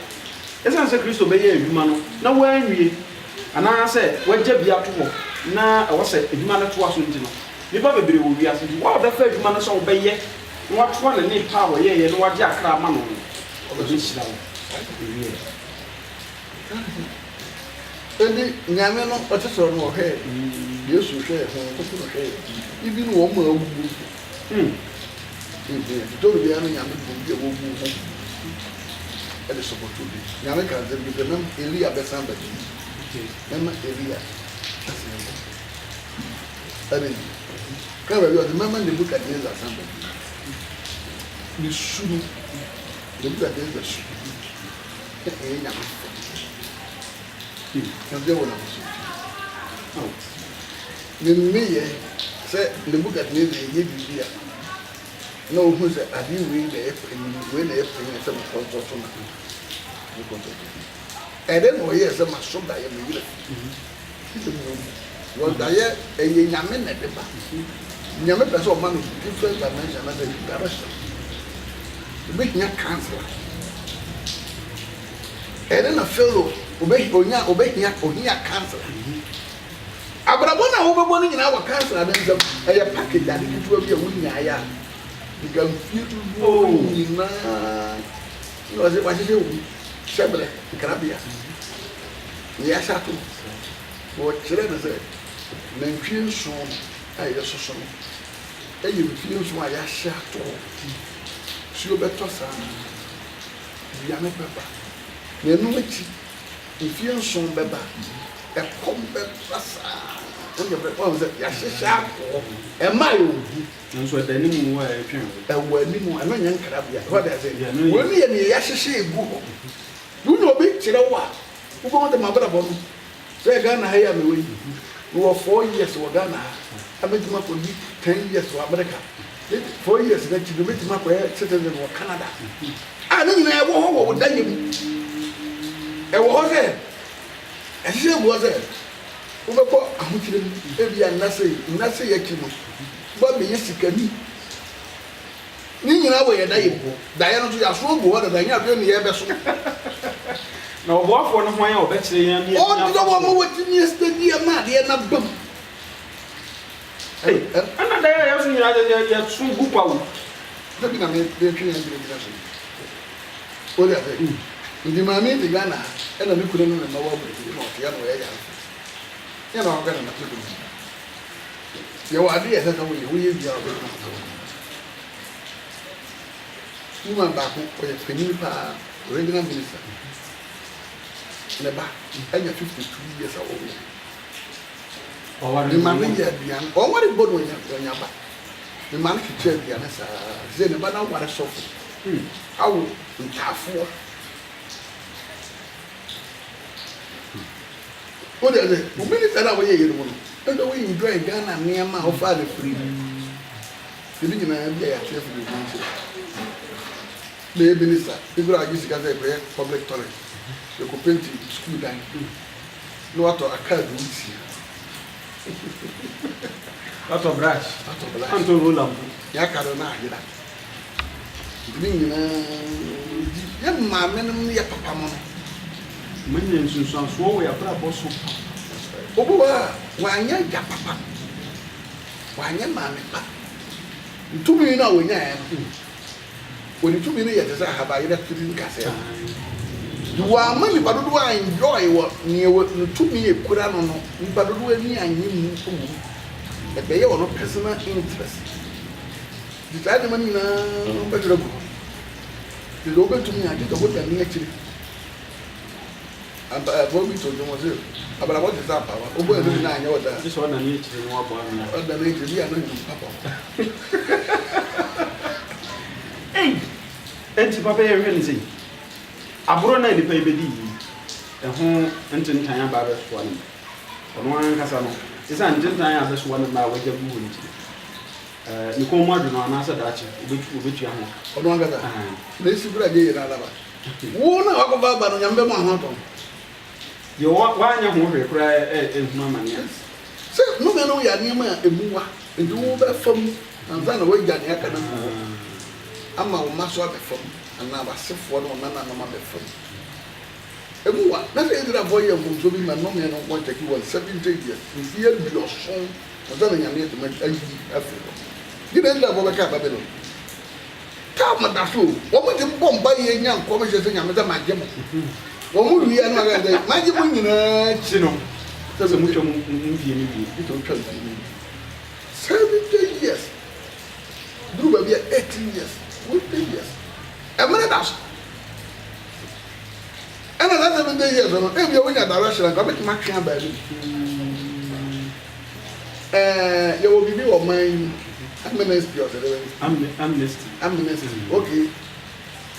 Speaker 3: As I said, Christo Bay, Jumano, no way we. And I said, when Jeb Yato, now I was a Jumana to us, the Baby will be asking, what the first man saw by yet? What one and need power, yea, and what Jack Ramano of this now.
Speaker 2: And the Yamano, what is on your head? Yes, you share, even one more. Don't be any young people and it's supposed to be. Yamaka, the name Elia Besamba. Emma Elia. I mean, come the moment they look at this as something. You shouldn't look at this as they want to the me say the book at me, they give you here. No, who said, I didn't read the when they bring some consultation. And then, yes, I'm a son that I am. Was there a yaman at the back? Yaman has all money, different dimension as a direction. To make your counselor. And then a fellow obey your counselor. Abrabona over one in our council and then a packet that it will be a winner. You can feel was it was you? Shabble, Carabia. Yes, I do. What children say, then feel so. I just saw. And you feel so. I shall talk. So better, son. Yammy Papa. You know it. You feel so better. A combat and the was that Yasha and my own. And so the name were a wedding and young Carabia. What I say, when me and Yasha go. You know, big Chilawa. Who want the mother of them? Say, Ghana, I am away. You are 4 years to Ghana. I made my 10 years to America. 4 years na chido beti makoye citizen wo Canada ah na nyina e wo wo danye mu e wo se e se wo se wo be ko ahukire mu e bia nase yakimo ba me yesikani ni nyina wo ye daye bo daye no to ya so bo da nya do ne ye be so
Speaker 3: na oboafo no hwan ya obekire yan ni
Speaker 2: o do wo mo wati ni stadium ma de na bam
Speaker 3: hey ana daye ya so nyina ya so bu pawo
Speaker 2: da bi na me de twi yan dire dire so o le afa ndi ma me de Ghana e na me kure no na wa bo no ya no ya ya na Ghana na to do ya wa de ya sa wo ye bia o be woman back or a penny regional minister. Never, and you're 52 years old. The man in Yabian, or what a board when you're back. The man can tell the answer, then about now what a soft. I will have for. What is it? The minute that way, you know, and the way you drive Ghana near my father free. The beginning be a cheerful the minister, people are using as a public toilet. You could paint school down. No water a card this year.
Speaker 3: Out of brush.
Speaker 2: Out of black.
Speaker 3: Anton Rolam.
Speaker 2: Yakarona, you young man, near Papa Mono.
Speaker 3: Many and Susan swore we are proud so.
Speaker 2: Oh, why, young Papa? Why, young man? 2 million now when I am. When 2 million years I have I left to the castle. You are money, but do I enjoy what near what 2 million could I don't know, but do any and you that they are not personal interest. The other money now, better go. The open to me, I did a good and actually. And Bobby told you was it. But I want to stop power. Over 9 years.
Speaker 3: This one I need to know about
Speaker 2: the nature, we are not Papa.
Speaker 3: Hey! Enti papa ye hwe nzi aburo na nipa ibedi ehun entintan ya ba be so ani ono an kasa no isa entintan ya be so ani na waje bu ni ni ko mo adu no ana sa dachi obetu ho
Speaker 2: ono an kasa na isi bura je yira alaba wo na wakoba ba no nyambe mo ho to
Speaker 3: ye wa anya ho hwe kura ehun amane
Speaker 2: se no me no ya niam a emuwa nti wo be fam anza na wagya ne aka na ama wo maso abefam ana abasefo no na na ma befam emuwa na se idira boy e mumso bi ma no me no want take you 70 years is year bi oson oza na nyame to ma ayi afro gide nda bo be ka babelo ka ma da so wo mo di bomba ye nya nko me se nyame da ma gye mo wo mu wi ya no ga da ma gye mo nyina chi no
Speaker 3: se mu twom mvie ni bi
Speaker 2: ito twom 70 years do ba bi 18 years. What years? A minute dash. And another 7 years, if you win a direction, I bet you might come back. You will be your mind. Amnesty or amnesty. Okay.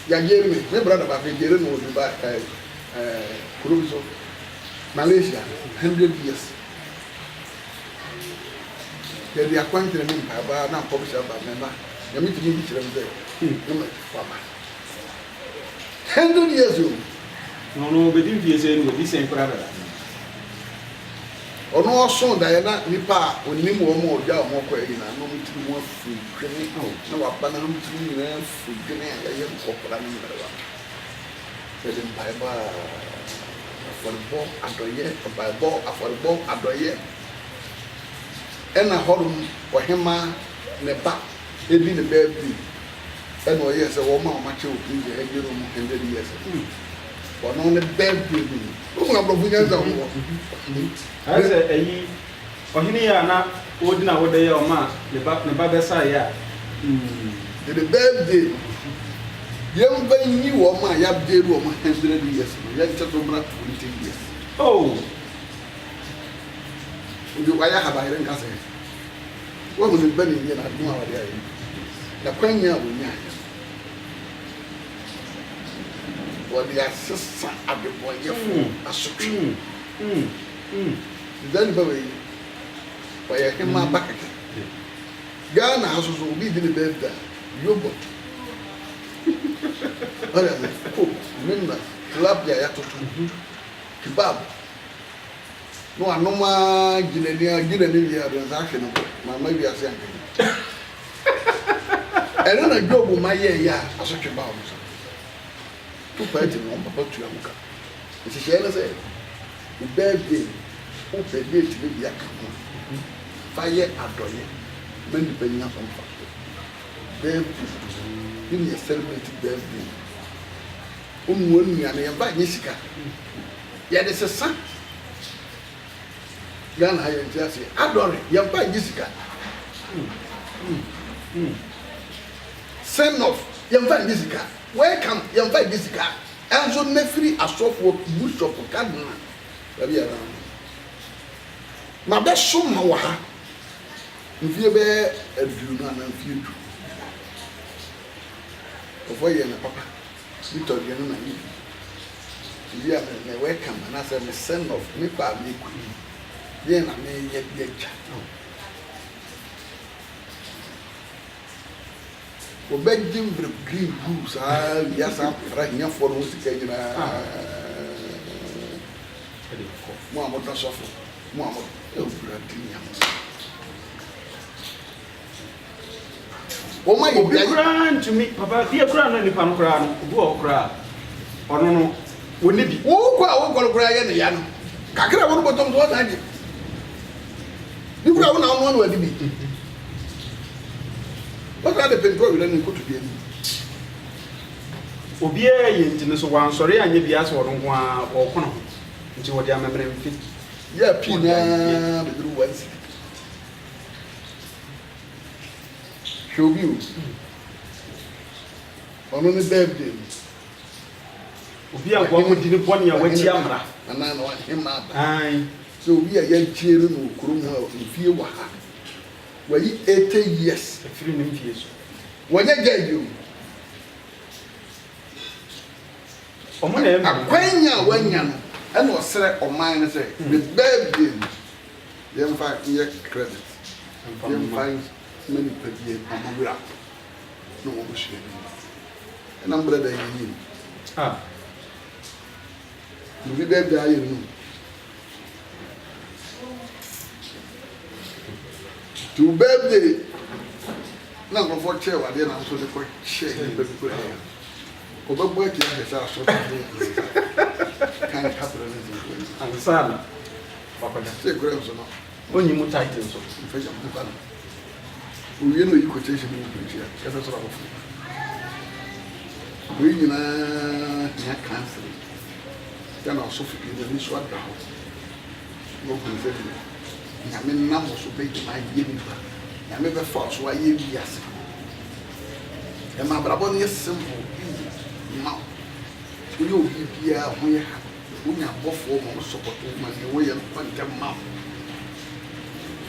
Speaker 2: You gave me. My brother, my brother, will be back. Malaysia, 100 years. They are acquainted with me, but now published by member. You meet me, no, 100 years old.
Speaker 3: No, but if you say with this same brother.
Speaker 2: Or no son, Diana, Nipa, or Nemo more, Yah, more quaking, and no meeting more food, grinning out. No, I'm banana food, grinning, I am corporate. Then by for the ball, Adoye, by ball, for the ball, Adoye. And a horn for him, Neba, it be the baby. And oh yes, a woman much of the egg room 100 years. But on the baby.
Speaker 3: I say, or here na ordinary what they are ma, the Babasa, yeah.
Speaker 2: The baby. Young baby, you or my yab dead woman 100 years. Let's just over 20 years.
Speaker 3: Oh,
Speaker 2: you I have I didn't say. What was it burning here? I don't know what they are. The Quenya will or the assistant at the boy, a supreme. Then, by him, my back. Ghana has also been the birthday. Yogurt. Remember, tilapia ya tutu. Kebab. No, I no more Guinea transaction. My maybe I say. And then I go with my yeah, as such a bound. Two parties on Papa Tuamuka. It's a share, say, the birthday, open date to be a couple. Fire adore you, many depending on factor. Birthday, give me a celebrated birthday. One year, and I invite Jessica. Yeah, there's a son. Ghana, I just say, adore it, you invite Jessica. Send off, you invite Jessica. Welcome, you invite Jessica. And so, Nefri, a soft work, bush of Cardinal. My best son, Mawaha. If you bear a do not feel true. Before you and Papa, you told you and me. You are welcome, and I said, the send off me by me. Then I may yet get o bedjim green goose yes I'm right here for us to get Muhammad Sofu Muhammad oh my God
Speaker 3: to me papa dear crown and pan crown go cry or no we need
Speaker 2: oh cry and yan kakra won bottom to what you crown now one will be. What are the people who don't go to be?
Speaker 3: Obia yin so wan sori anye bia so no ho or kono nti wo dia memre mfi
Speaker 2: yeah pina be do once show you on the birthday
Speaker 3: obia gwa mo di ni boni a wati amra
Speaker 2: ana no him aba
Speaker 3: ai
Speaker 2: so obia yan chiere no kurum ha mfie wa ha wayi 80 years
Speaker 3: free nim fie so
Speaker 2: wanya gaju
Speaker 3: omo na em
Speaker 2: akwanya wanya no and was sere oman ne say the birthday them find your credit them find many people amura no mo share and I'm brother you the birthday are you to birthday na go for chair wa dey na so dey for chair be people here ko ba boy ki dey say so kind of happen
Speaker 3: and sana papa da
Speaker 2: say grab so no
Speaker 3: onyi mu title so
Speaker 2: fa jam ko bana o ye no quotation ni ko chair ka so ra ko we ni na ya cancel ya na so fi ni so ada ho no ko say nyame nam so be di ma ye nipa nyame be fa so aye biase e ma brabo ne simple ma we yo bia ho ye ha unya bofo mo support ma ne wo ye pa ntem ma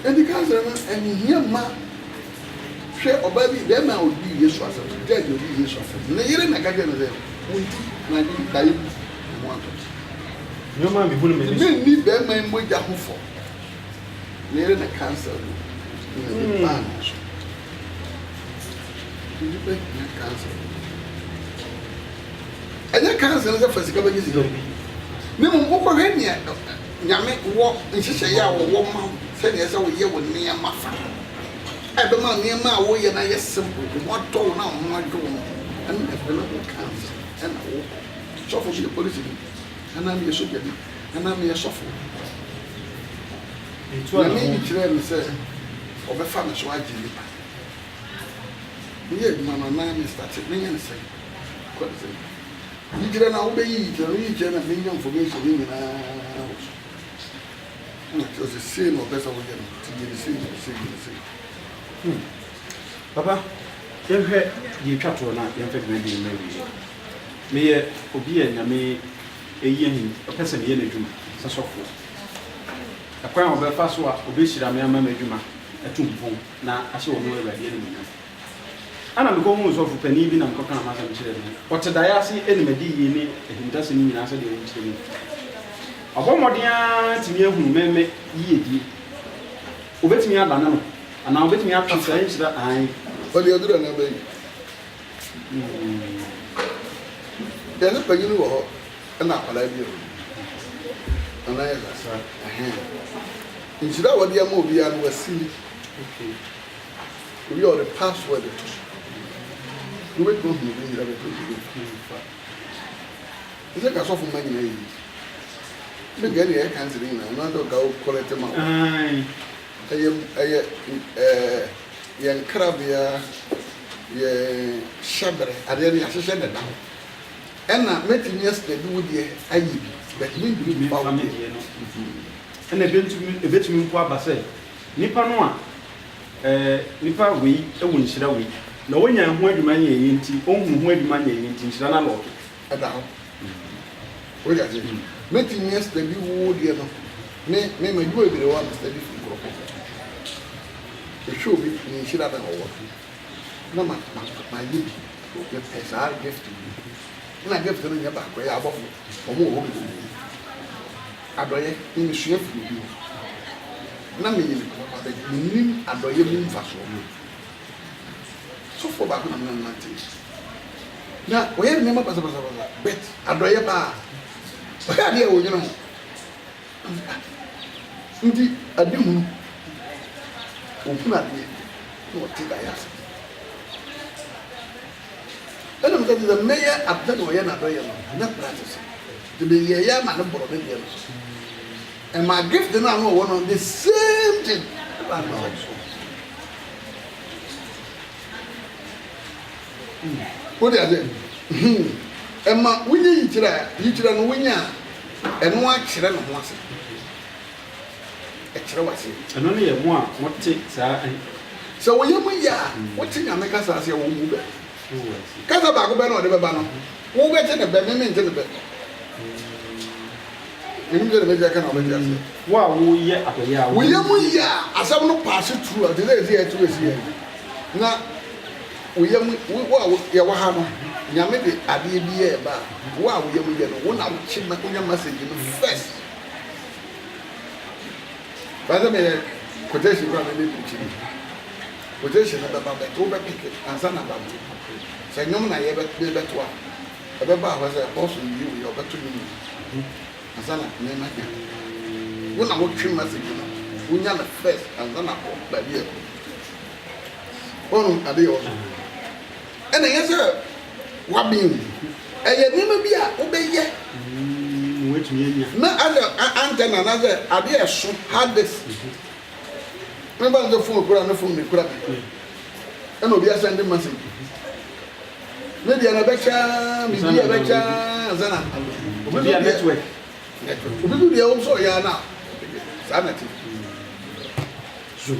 Speaker 2: e di ka zera na eni hia ma hwe oba bi be ma odi Yesu asem jadi odi Yesu asem ne yire na gaje ne ze unti na di dai mo anto
Speaker 3: nyoma bi bulu me
Speaker 2: ni be ma mo ja ho fo near the cancer. Cancer. And the cancer is a physical disease. No more than Yammy walk in Shishaya or woman said yes, I will hear with me and my father. I don't know near my way and I just simple. What told now my door and a little cancer and I walk. Suffer the police and I'm your sugar and I'm your suffer. Na me kire me say obefa me so agili pa me ye ma na me start me yen say ko say ni kire na obe yi kire na me information ni na so the same of better we get to the same
Speaker 3: papa yemhwe ye twato na yemfe de me mewi me ye obi ya nyame eyi ni opese me ye na dwuma sasofo akwan obefa so a obeshira me ama madwuma atumpon na ahye wo no awade ne nyina ana me ko hu so fu pani bi na mkoka na masa mchire ne otedaya ase enimadi yi ne ehintase ni nyina ase de wo mchire ne abomodia timi ehunu meme yiyedi obetimi adana no ana obetumi atwe sɛ nhyira an
Speaker 2: ɔde adura na bɛyi yɛne panyin wɔ hɔ ɛna akwalaa bi ana yɛ sa nhyira a wɔde ama obiara no wasili obi a ɔde password to no wobɛtumi hu obi nhyira bɛtɔ ɛsɛ ka sɔfo ma nyina yi mɛgɛ ne yɛ cancer nyina no adɔ ka wo kɔlɛte ma ɛyɛ yɛn krabea yɛ hyɛbrɛ adeɛ no yɛahyehyɛ deda ɛna mɛtumi asɛde wo deɛ ayɛ bi bɛtumi nduru ba wo deɛ
Speaker 3: ɛna ebetumi mpo aba sɛ nipa no a nipa wei ɛwɔ nhyira wei na wonya ho adwuma nyɛ yɛ nti ɔhu ho adwuma nyɛ yɛ nti nhyira na lɔɔto
Speaker 2: ɛda hɔ woyɛ ase mɛtumi asɛde wo deɛ no me ma dwo ebire wa asɛde fi nkorɔfo ehwɛ obi ne nhyira da ɔwɔ na ma yi bi yɛ pɛ saa gift bi na gift no nyɛ baako yɛ abɔfo ɔmo wɔ hɔ bebree adɔyɛ ne mesua firi bi na meyɛ ne papa bɛ menim adɔyɛ mu mfasoɔ sɔfoɔ baako na menante na ɔyɛ nneɛma basabasabasa bet adɔyɛ paa ɔyɛ adeɛ a wɔnyina ho nti ade hu ɔhunu adeɛ na ɔte daeɛ ase ɛna meka sɛ mɛyɛ abda na ɔyɛ n'adɔyɛ no na practice de bɛyɛyɛ ama ne bɔrɔ ne deɛ no so and my gift no ano ɔwɔ no the same thing wode ade ɛma wonyɛ yikyerɛ no wonya a ɛno akyerɛ ne ho ase ɛkyerɛ wase
Speaker 3: ɛno ne yɛ mo a mote saa
Speaker 2: sɛ wɔyɛ mu yɛ a wote nyame kasa ase a wɔmu bɛ kasa baako bɛ na ɔde bɛba no wobɛkye ne bɛ memente ne bɛ ɛnim sɛ ne bɛgya ka na ɔbɛgya ase
Speaker 3: wo a woyɛ adɔyɛ a
Speaker 2: woyɛ mu yɛ a asɛm no paase turu a te sɛ ɛsi ɛtu ɛsi ɛ na woyɛ mu wo a yɛwɔ ha no nyame de adeɛ bi yɛ ɛba a wo a woyɛ mu yɛ no wo na wokye ma wonya message no first bɛsɛ meyɛ quotation kora mene bikyi quotation no bɛba bɛto wobɛpeke ansa na babo sɛ nnwom na yɛbɛto a ɛbɛba a hɔ sɛ ɛpɔso yi woyɛ ɔbɛto no mu ansa na nneɛma nya wo na wotwe message no wonya no first ansa na kɔ baabi ɛkɔ ɔno adeɛ wɔ so ɛna ɛyɛ sɛ wabin ɛyɛ nneɛma bi a wobɛyɛ na asɛ antenna na sɛ adeɛ ɛso hardest ne ba sɛ phone kura ne phone ne kura ɛna obi asɛnde message ne deɛ na bɛkyɛ bibi a bɛkyɛ ansa na
Speaker 3: obi a network
Speaker 2: obi bi deɛ wɔm sɛ ɔyɛ na saa na te
Speaker 3: so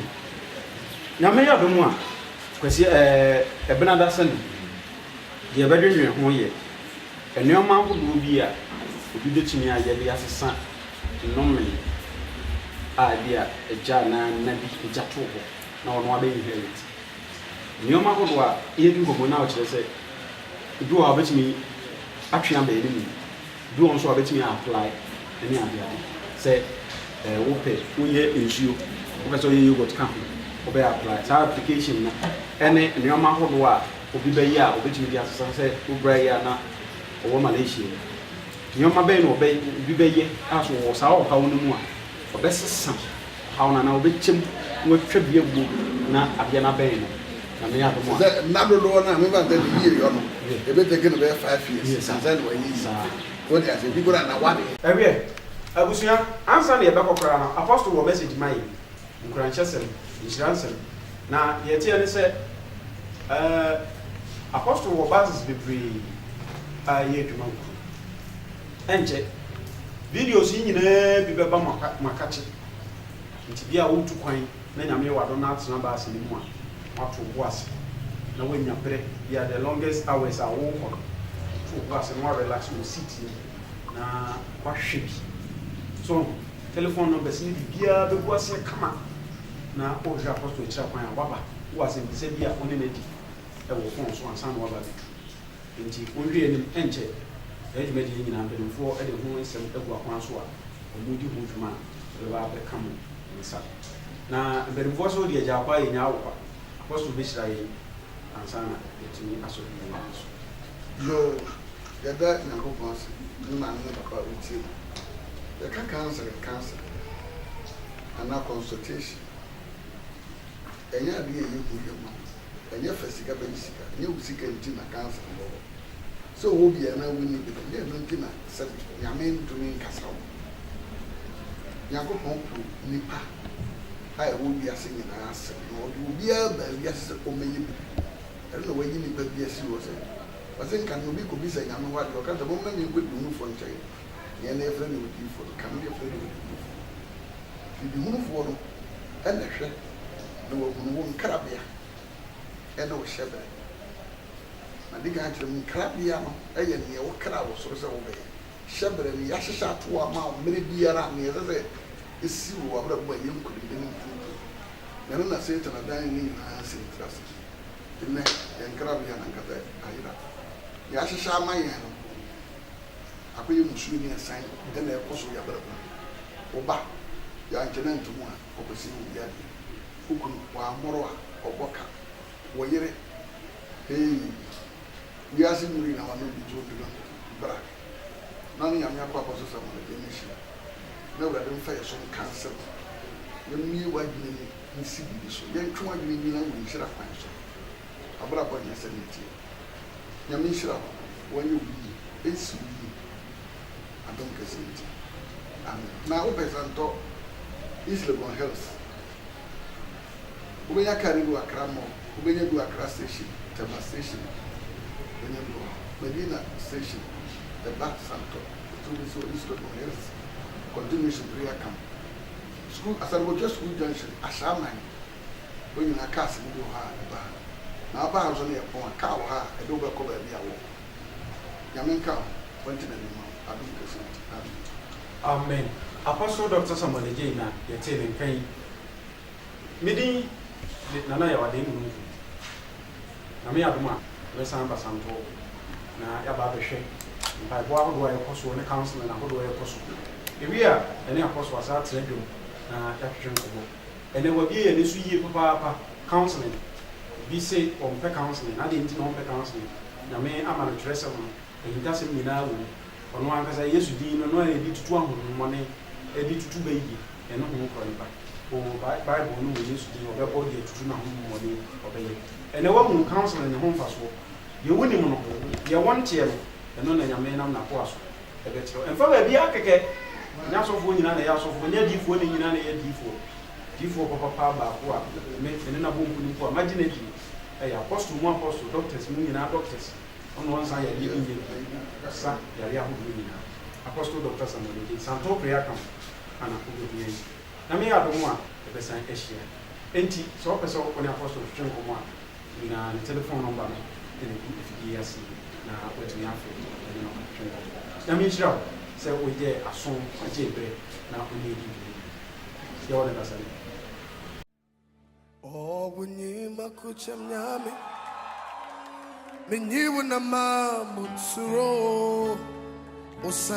Speaker 3: nyame yɛ adom a kwasi ɛbena da sɛ no deɛ ɛbɛdwendwen ho yɛ nneɛma ahodoɔ bi a obi bɛtumi ayɛ de asesa nnome a bi a agya na bi agya to hɔ na ɔno abɛinherit nneɛma ahodoɔ a yɛdi nkɔmmɔ na ɔkyerɛ sɛ ebi wɔ a wobɛtumi atwe aba anim bi wɔ nso a wobɛtumi apply ne adeade sɛ wopɛ woyɛ nsuo wopɛ sɛ woyɛ yogurt ka ho wobɛyɛ apply saa application no ɛne nneɛma ahodoɔ a obi bɛyɛ a wobɛtumi de asesa sɛ wobrɛ yɛ a na ɔwɔ Malaysia nneɛma bɛyɛ na obi bɛyɛ a so wɔ saa ɔhaw no mu a ɔbɛsesa ɔhaw no anaa wobɛkyɛm na watwa bi agu na adeɛ no abɛn no na meyɛ adom a
Speaker 2: sɛ nna dodoɔ no a meba sɛ ne yie yɔ no ɛbɛtɛke no bɛyɛ 5 years sansa ne wayi saa wode asɛ bi kora na wade
Speaker 3: ɛwiɛ abusua ansa na yɛbɛkɔ koraa no apostle wɔ message ma yɛ nkuranhyɛsɛm nhyira nsɛm na yɛteɛ ne sɛ apostle wɔ bases bebree a yɛ adwuma nkuro ɛnkyɛ videos yi nyinaa bi bɛba makakye nti bi a wotu kwan na nyame wado na atena baase ne mu a wato wo ase na woanya berɛ bi a the longest hours a wokɔ no to wo ase na warelax wɔ seat na wahwɛ bi so telephone numbers ne biribiara bɛgu ase kama na wohwɛ apostle akyira kwan a waba wo ase mpɛsɛ bi a wo ne no adi ɛwɔ phone so ansa na waba bɛtu nti wonhwɛ anim ɛnkyɛ adwumadie nyinaa mpanimfoɔ de ho nsɛm agu akwan so a ɔmodi ho dwuma a ɛbɛba abɛka mo nsa na mberimfoɔ so de agya akwa yɛ nya awo apostle bɛhyira yɛ ansa na yɛtumi asɔ bi yɛ so
Speaker 2: yo yɛda nyankopɔn ase ne maame ne papa wotie yɛka cancer ana consultation ɛnyɛ adeɛ yɛ hu yɛ mu ɛnyɛ fa sika bɛyi sika ɛnyɛ wo sika nti na cancer wɔ hɔ so wo bia na woni bi ɛnyɛ no nti na sɛ nyame ntumi nkasa wo nyankopɔn ku nipa a ɛwɔ wiase nyinaa ase na ɔde obiara ba wiase sɛ ɔmɛyɛ bi ɛno na wayi nipa bi asi wɔ sɛ wɔsɛ nka no obi kɔbi sɛ nyame hɔ adeɛ ɔka sɛ mɔmma me nkɔdi hunufoɔ nkyɛn neɛ na ɛfrɛ no odiyifoɔ no ka no deɛ ɛfrɛ no odiyifoɔ fidi hunufoɔ no ɛna hwɛ na wɔhunu wo nkrabea ɛna wɔhyɛ bɛrɛ na de ka kyerɛ mu nkrabea no ɛyɛ neɛ wo kra wɔ soro sɛ wobɛyɛ hyɛ bɛrɛ no yɛahyehyɛ atoɔ ama wo mmerɛ biara neɛ ɛsɛ sɛ ɛsi wɔ w'abrabɔ a yɛnkodede no mpuntu na ɛno na satan adan ne nyinaa sɛ ntira se nnɛ yɛnkrabea na nkata ayera yɛahyehyɛ ama yɛn no akɔyɛ musuo ne ɛsan ɛna ɛkɔ so yɛabrabɔ woba yɛankyɛne ntom a ɔkɔsi wo biade wokunu wɔamɔrɔ a ɔbɔka wɔyere wiase mmiri na wano bi to bi no bra na no nyame akɔ akɔ so sɛ mo de ne hyira na wurade mfa yɛ so nka nsɛm yɛmmie w'adwene ni nsi bibi so yɛntwe w'adwene bi na wo nhyira kwan so abrabɔ nyɛ sɛ netie nyame nhyira wo wɔnyɛ wo yie ɛnsi wo yie adom kɛsɛ nti amen na wopɛ sɛ ntɔ East Legon Hills ubenya karibu Accra Mall ubenya du Accra Station Tema Station ubenya du Medina Station the Back Santo so East Legon Hills continuation prayer camp school Asarbojo school junction Ashaman when you na cast ni do ha ba na ba zo na yɛpɔn ka wo ha e do bɛkɔ ba bia wo nyamenka wanti na nima adum kɛsɛ
Speaker 3: amen Apostle Dr. Samuel Ejina yɛte ne nkan medi nana yɛ wade mu na me adom a bɛsan basanto na yɛaba bɛhwɛ mpaebɔ ahodoɔ a yɛkɔ so ne counseling ahodoɔ a yɛkɔ so ewi a ɛne apostle asa atrɛ dwom na yɛahwehwɛ nkɔmmɔ ɛnɛ wabie yɛ ne so yie papaapa counseling bi se ɔmpɛ counseling ade nti na ɔmpɛ counseling na me ama no twerɛsɛm no ahintasɛm nyinaa wɔ mu ɔno ankasa yesu din no no a yɛde tutu ahohommɔne ɛde tutu bɛyie ɛno ho kɔ nipa o bible no wɔ yesu din ɔbɛbɔ deɛ tutu na ahohommɔne ɔbɛyɛ ɛnɛ wahu counseling ne ho mfasoɔ deɛ wonim no deɛ wɔnteɛ no ɛno na nyame nam nakoa so ɛbɛkyerɛw ɛmfa baabi akɛkɛ nyɛ asɔfoɔ nyinaa na ɛyɛ asɔfoɔ nyɛ adiifoɔ ne nyinaa na ɛyɛ diifoɔ papapa baako a ɛne na bɔmpu no mpo a magye no adi ɛyɛ apostle mu apostle doctors mu nyinaa doctors ɔno wɔnsa yɛde nyɛ sa yare ahodoɔ nyinaa apostle Dr. Samuel Ejina Santo prayer camp ana wobɛbi yɛn na meyɛ adom a ɛbɛsan ahyia enti sɛ wopɛ sɛ wone apostle twetwe nkɔmmɔ a nyinaa ne telephone number no ɛne gu afidie ase na watumi afɛ ɛne no twetwe nkɔmmɔ na menhyira wo sɛ woyɛ aso agye berɛ na wone ɛdi bi yɛwɔ ne kasa ne
Speaker 4: Obunyima kuchemnyame Minyiwu na mamutsuro Osa